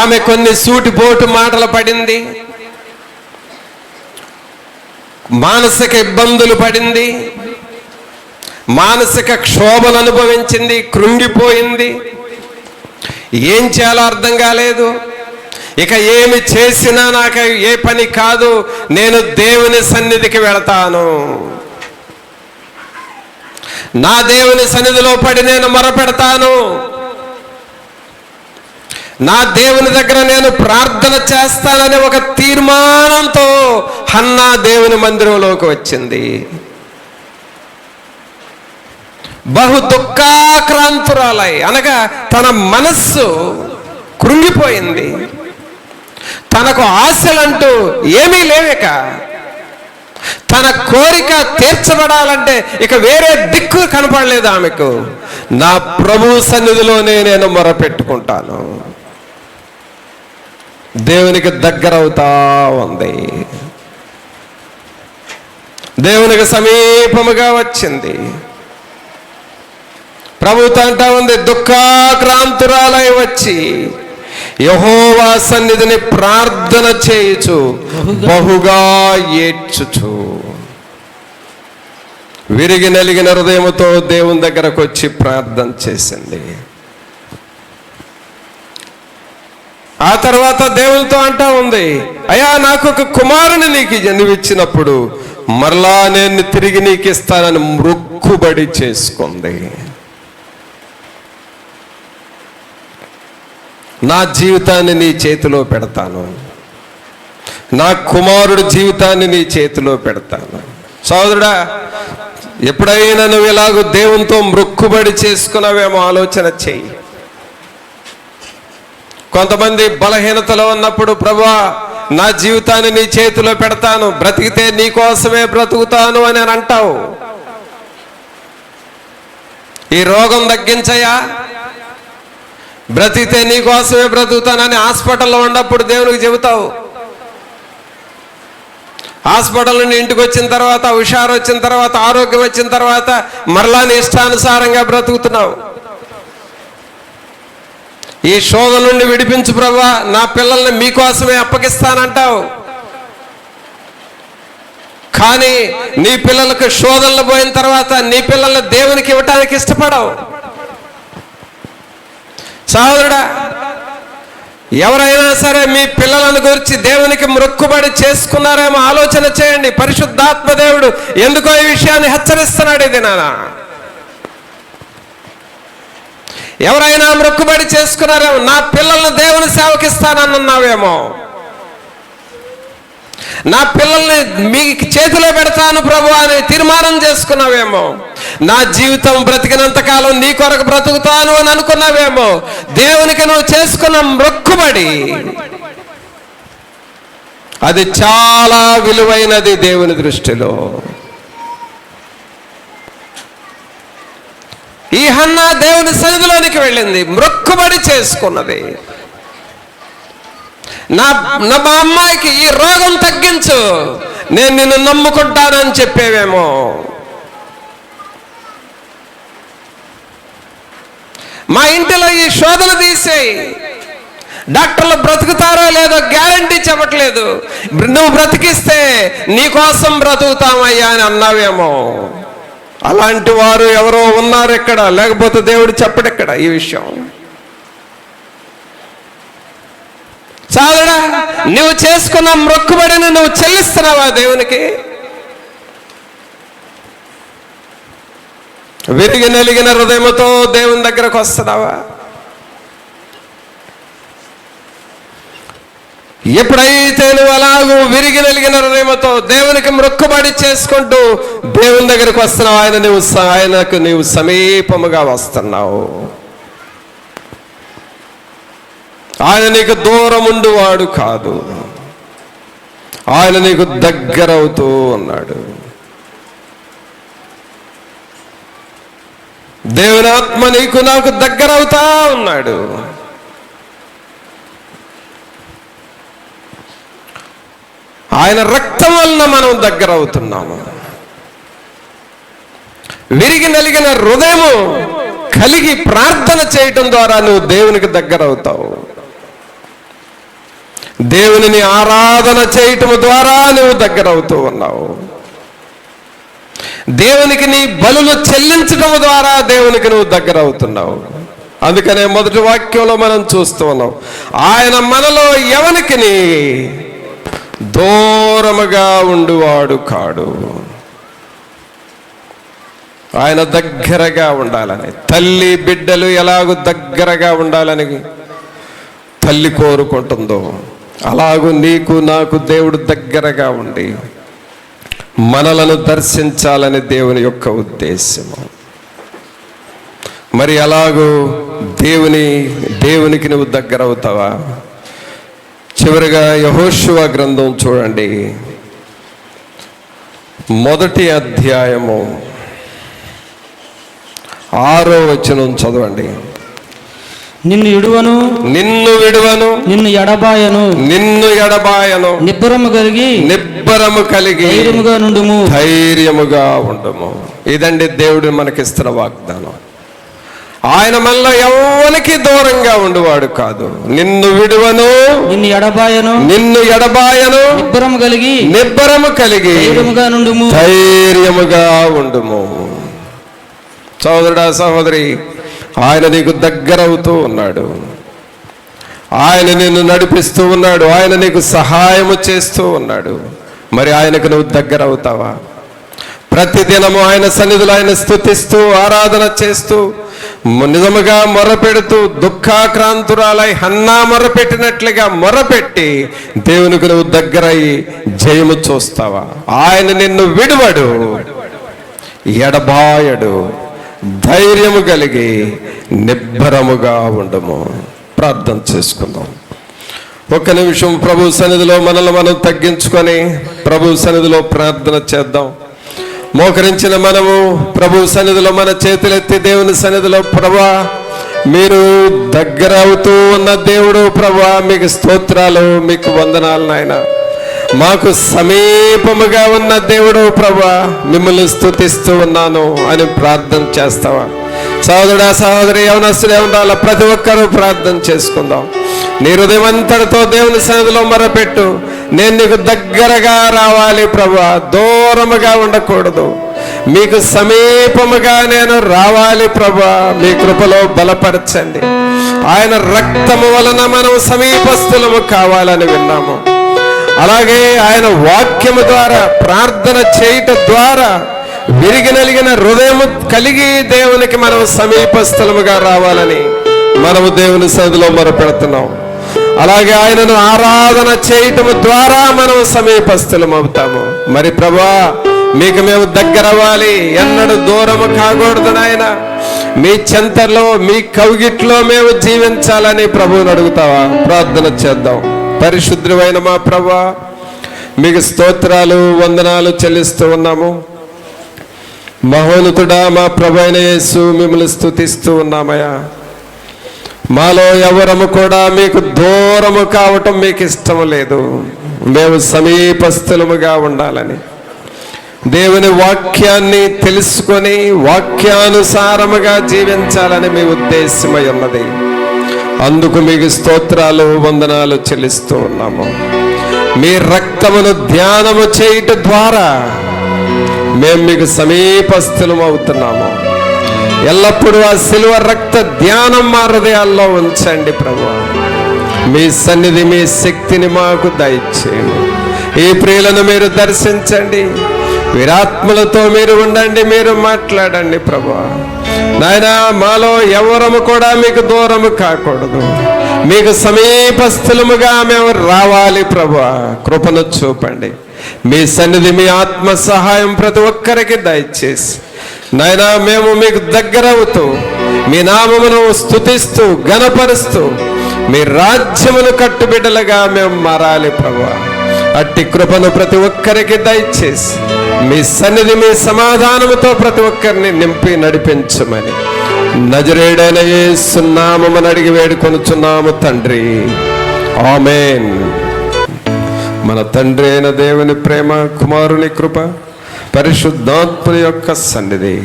ఆమె కొన్ని సూటిపోటు మాటలు పడింది, మానసిక ఇబ్బందులు పడింది, మానసిక క్షోభను అనుభవించింది, కృంగిపోయింది. ఏం చేయాలో అర్థం కాలేదు. ఇక ఏమి చేసినా నాకు ఏ పని కాదు, నేను దేవుని సన్నిధికి వెళతాను, నా దేవుని సన్నిధిలో పడి నేను మొరపెడతాను, నా దేవుని దగ్గర నేను ప్రార్థన చేస్తానని ఒక తీర్మానంతో హన్నా దేవుని మందిరంలోకి వచ్చింది. బహు దుఃఖాక్రాంతురాలై, అనగా తన మనస్సు కృంగిపోయింది. తనకు ఆశలంటూ ఏమీ లేవిక. తన కోరిక తీర్చబడాలంటే ఇక వేరే దిక్కు కనపడలేదు ఆమెకు. నా ప్రభు సన్నిధిలోనే నేను మొరపెట్టుకుంటాను. దేవునికి దగ్గరవుతా ఉంది, దేవునికి సమీపముగా వచ్చింది. ప్రభుతో అంటా ఉంది, దుఃఖాక్రాంతురాలై వచ్చి యెహోవా సన్నిధిని ప్రార్థన చేయుచు బహుగా ఏడ్చుచు. విరిగి నలిగిన హృదయముతో దేవుని దగ్గరకు వచ్చి ప్రార్థన చేసింది. ఆ తర్వాత దేవునితో అంటా ఉంది, అయ్యా నాకు ఒక కుమారుని నీకు జన్మిచ్చినప్పుడు మరలా నేను తిరిగి నీకు ఇస్తానని మొక్కుబడి చేసుకుంది. నా జీవితాన్ని నీ చేతిలో పెడతాను, నా కుమారుడి జీవితాన్ని నీ చేతిలో పెడతాను. సోదరుడా, ఎప్పుడైనా నువ్వు ఇలాగ దేవునితో మొక్కుబడి చేసుకున్నావేమో ఆలోచన చెయ్యి. కొంతమంది బలహీనతలో ఉన్నప్పుడు, ప్రభువా నా జీవితాన్ని నీ చేతిలో పెడతాను, బ్రతికితే నీ కోసమే బ్రతుకుతాను అని అంటావు. ఈ రోగం తగ్గించయా, బ్రతికితే నీ కోసమే బ్రతుకుతానని హాస్పిటల్లో ఉన్నప్పుడు దేవునికి చెబుతావు. హాస్పిటల్ నుండి ఇంటికి వచ్చిన తర్వాత, హుషారు వచ్చిన తర్వాత, ఆరోగ్యం వచ్చిన తర్వాత మరలా నీ ఇష్టానుసారంగా బ్రతుకుతున్నావు. ఈ శోధన నుండి విడిపించు ప్రభువా, నా పిల్లల్ని మీకోసమే అప్పగిస్తానంటావు. కానీ నీ పిల్లలకు శోధనలు పోయిన తర్వాత నీ పిల్లల్ని దేవునికి ఇవ్వటానికి ఇష్టపడవు. సహోదరుడా, ఎవరైనా సరే మీ పిల్లలను గురించి దేవునికి మొక్కుబడి చేసుకున్నారేమో ఆలోచన చేయండి. పరిశుద్ధాత్మ దేవుడు ఎందుకో ఈ విషయాన్ని హెచ్చరిస్తున్నాడు. ఇది నానా, ఎవరైనా మొక్కుబడి చేసుకున్నారేమో, నా పిల్లల్ని దేవుని సేవకిస్తానన్నావేమో, నా పిల్లల్ని మీ చేతిలో పెడతాను ప్రభు అని తీర్మానం చేసుకున్నావేమో, నా జీవితం బ్రతికినంత కాలం నీ కొరకు బ్రతుకుతాను అని అనుకున్నావేమో. దేవునికి నువ్వు చేసుకున్న మొక్కుబడి అది చాలా విలువైనది దేవుని దృష్టిలో. ఈ హన్నా దేవుని సన్నిధిలోనికి వెళ్ళింది, మొక్కుబడి చేసుకున్నది. మా అమ్మాయికి ఈ రోగం తగ్గించు, నేను నిన్ను నమ్ముకుంటానని చెప్పేవేమో. మా ఇంటిలో ఈ శోధన తీసేయి. డాక్టర్లు బ్రతుకుతారో లేదో గ్యారంటీ చెప్పట్లేదు. నువ్వు బ్రతికిస్తే నీకోసం బ్రతుకుతామయ్యా అని అన్నావేమో. అలాంటి వారు ఎవరో ఉన్నారు ఇక్కడ, లేకపోతే దేవుడు చెప్పడు ఇక్కడ ఈ విషయం. చాలుడా, నువ్వు చేసుకున్న మొక్కుబడిని నువ్వు చెల్లిస్తున్నావా దేవునికి? విరిగి నలిగిన హృదయంతో దేవుని దగ్గరకు వస్తున్నావా? ఎప్పుడైతే నువ్వు అలాగూ విరిగి నలిగిన హృదయంతో దేవునికి మొక్కుబడి చేసుకుంటూ దేవుని దగ్గరకు వస్తున్నావు, ఆయనకు నీవు సమీపముగా వస్తున్నావు. ఆయన నీకు దూరం ఉండువాడు కాదు, ఆయన నీకు దగ్గరవుతూ ఉన్నాడు. దేవుని ఆత్మ నీకు నాకు దగ్గరవుతా ఉన్నాడు. ఆయన రక్తం వలన మనం దగ్గర అవుతున్నాము. విరిగి నలిగిన హృదయము కలిగి ప్రార్థన చేయటం ద్వారా నువ్వు దేవునికి దగ్గర అవుతావు. దేవునిని ఆరాధన చేయటం ద్వారా నువ్వు దగ్గర అవుతూ ఉన్నావు. దేవునికి నీ బలులు చెల్లించడం ద్వారా దేవునికి నువ్వు దగ్గర అవుతున్నావు. అందుకనే మొదటి వాక్యంలో మనం చూస్తూ ఉన్నాం, ఆయన మనలో ఎవనికి దూరముగా ఉండువాడు కాడు. ఆయన దగ్గరగా ఉండాలని, తల్లి బిడ్డలు ఎలాగూ దగ్గరగా ఉండాలని తల్లి కోరుకుంటుందో అలాగూ నీకు నాకు దేవుడు దగ్గరగా ఉండి మనలను దర్శించాలని దేవుని యొక్క ఉద్దేశము. మరి అలాగూ దేవునికి నువ్వు దగ్గర అవుతావా? చివరిగా యెహోషువ గ్రంథం చూడండి, 1వ అధ్యాయము 6వ వచనం చదవండి. నిన్ను విడువను నిన్ను ఎడబాయను నిబ్బరము కలిగి ధైర్యముగా ఉండుము. ఇదండి దేవుడు మనకిస్తున్న వాగ్దానం. ఆయన మనలో ఎవరికి దూరంగా ఉండువాడు కాదు. నిన్ను విడువను, నిన్ను ఎడబాయను నిబ్బరము కలిగి ధైర్యముగా ఉండుము. సోదరుడా, సహోదరి, ఆయన నీకు దగ్గరవుతూ ఉన్నాడు. ఆయన నిన్ను నడిపిస్తూ ఉన్నాడు. ఆయన నీకు సహాయము చేస్తూ ఉన్నాడు. మరి ఆయనకు నువ్వు దగ్గర అవుతావా? ప్రతిదినము ఆయన సన్నిధిలో ఆయన స్తుతిస్తూ ఆరాధన చేస్తూ నిజముగా మొరపెడుతూ దుఃఖాక్రాంతురాలై హన్నా మొరపెట్టినట్లుగా మొరపెట్టి దేవునికి నువ్వు దగ్గరయ్యి జయము చూస్తావా? ఆయన నిన్ను విడువడు, ఎడబాయడు. ధైర్యము కలిగి నిబ్బరముగా ఉండము. ప్రార్థన చేసుకుందాం. ఒక్క నిమిషం ప్రభు సన్నిధిలో మనల్ని మనం తగ్గించుకొని ప్రభు సన్నిధిలో ప్రార్థన చేద్దాం. మోకరించిన మనము ప్రభు సన్నిధిలో మన చేతులెత్తి దేవుని సన్నిధిలో, ప్రభా మీరు దగ్గర అవుతూ ఉన్న దేవుడు, ప్రభా మీకు స్తోత్రాలు, మీకు వందనాలు నాయన. మాకు సమీపముగా ఉన్న దేవుడు ప్రభా, మిమ్మల్ని స్తుతిస్తూ ఉన్నాను అని ప్రార్థన చేస్తావా? సహోదరుడా, సహోదరి, యవనస్తులు ఉండాలా, ప్రతి ఒక్కరూ ప్రార్థన చేసుకుందాం. నీ హృదయం అంతటితో దేవుని సన్నిధిలో మొరపెట్టు. నేను నీకు దగ్గరగా రావాలి ప్రభా, దూరముగా ఉండకూడదు. మీకు సమీపముగా నేను రావాలి ప్రభా, మీ కృపలో బలపరచండి. ఆయన రక్తము వలన మనం సమీపస్థులము కావాలని విన్నాము. అలాగే ఆయన వాక్యము ద్వారా ప్రార్థన చేయటం ద్వారా విరిగి నలిగిన హృదయము కలిగి దేవునికి మనం సమీపస్థలముగా రావాలని మనము దేవుని సన్నిధిలో మొరపెడుతున్నాం. అలాగే ఆయనను ఆరాధన చేయటము ద్వారా మనం సమీపస్థలం అవుతాము. మరి ప్రభా, మీకు మేము దగ్గర అవ్వాలి, ఎన్నడూ దూరము కాకూడదు నాయన. మీ చెంతలో, మీ కౌగిట్లో మేము జీవించాలని ప్రభువుని అడుగుతావా? ప్రార్థన చేద్దాం. పరిశుద్ధుడైన మా ప్రభువా, మీకు స్తోత్రాలు, వందనాలు చెల్లిస్తూ ఉన్నాము. మహోన్నతుడా మా ప్రభు అయిన యేసు, మిమ్మల్ని స్తుతిస్తూ ఉన్నామయ్యా. మాలో ఎవరము కూడా మీకు దూరము కావటం మీకు ఇష్టం లేదు. మేము సమీపస్థులముగా ఉండాలని దేవుని వాక్యాన్ని తెలుసుకొని వాక్యానుసారముగా జీవించాలని మీ ఉద్దేశమై ఉన్నది. అందుకు మీకు స్తోత్రాలు, వందనాలు చెల్లిస్తూ ఉన్నాము. మీ రక్తమును ధ్యానము చేయుట ద్వారా మేము మీకు సమీపస్థులం అవుతున్నాము. ఎల్లప్పుడూ ఆ శిలువ రక్త ధ్యానం మా హృదయాల్లో ఉంచండి ప్రభువా. మీ సన్నిధి, మీ శక్తిని మాకు దయచేయండి. ఈ ప్రియులను మీరు దర్శించండి, వీరాత్మలతో మీరు ఉండండి, మీరు మాట్లాడండి ప్రభువా. నాయనా, మాలో ఎవరము కూడా మీకు దూరము కాకూడదు, మీకు సమీపస్థులముగా మేము రావాలి ప్రభువా. కృపను చూపండి. మీ సన్నిధి, మీ ఆత్మ సహాయం ప్రతి ఒక్కరికి దయచేసి నాయనా, మేము మీకు దగ్గరవుతూ మీ నామమును స్తుతిస్తూ ఘనపరుస్తూ మీ రాజ్యమును కట్టుబిడ్డలుగా మేము మారాలి ప్రభువా. అట్టి కృపను ప్రతి ఒక్కరికి దయచేసి మీ సన్నిధి, మీ సమాధానముతో ప్రతి ఒక్కరిని నింపి నడిపించమని నజరేయుడైన యేసు నామమున అడిగి వేడుకొనుచున్నాము తండ్రి, ఆమేన్. మన తండ్రి అయిన దేవుని ప్రేమ, కుమారుని కృప, పరిశుద్ధాత్మ యొక్క సన్నిధి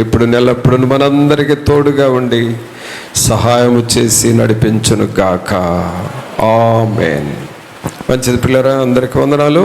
ఇప్పుడు నెలప్పుడు మనందరికీ తోడుగా ఉండి సహాయము చేసి నడిపించును గాక. ఆమేన్. మంచిది పిల్లరా, అందరికీ వందనాలు.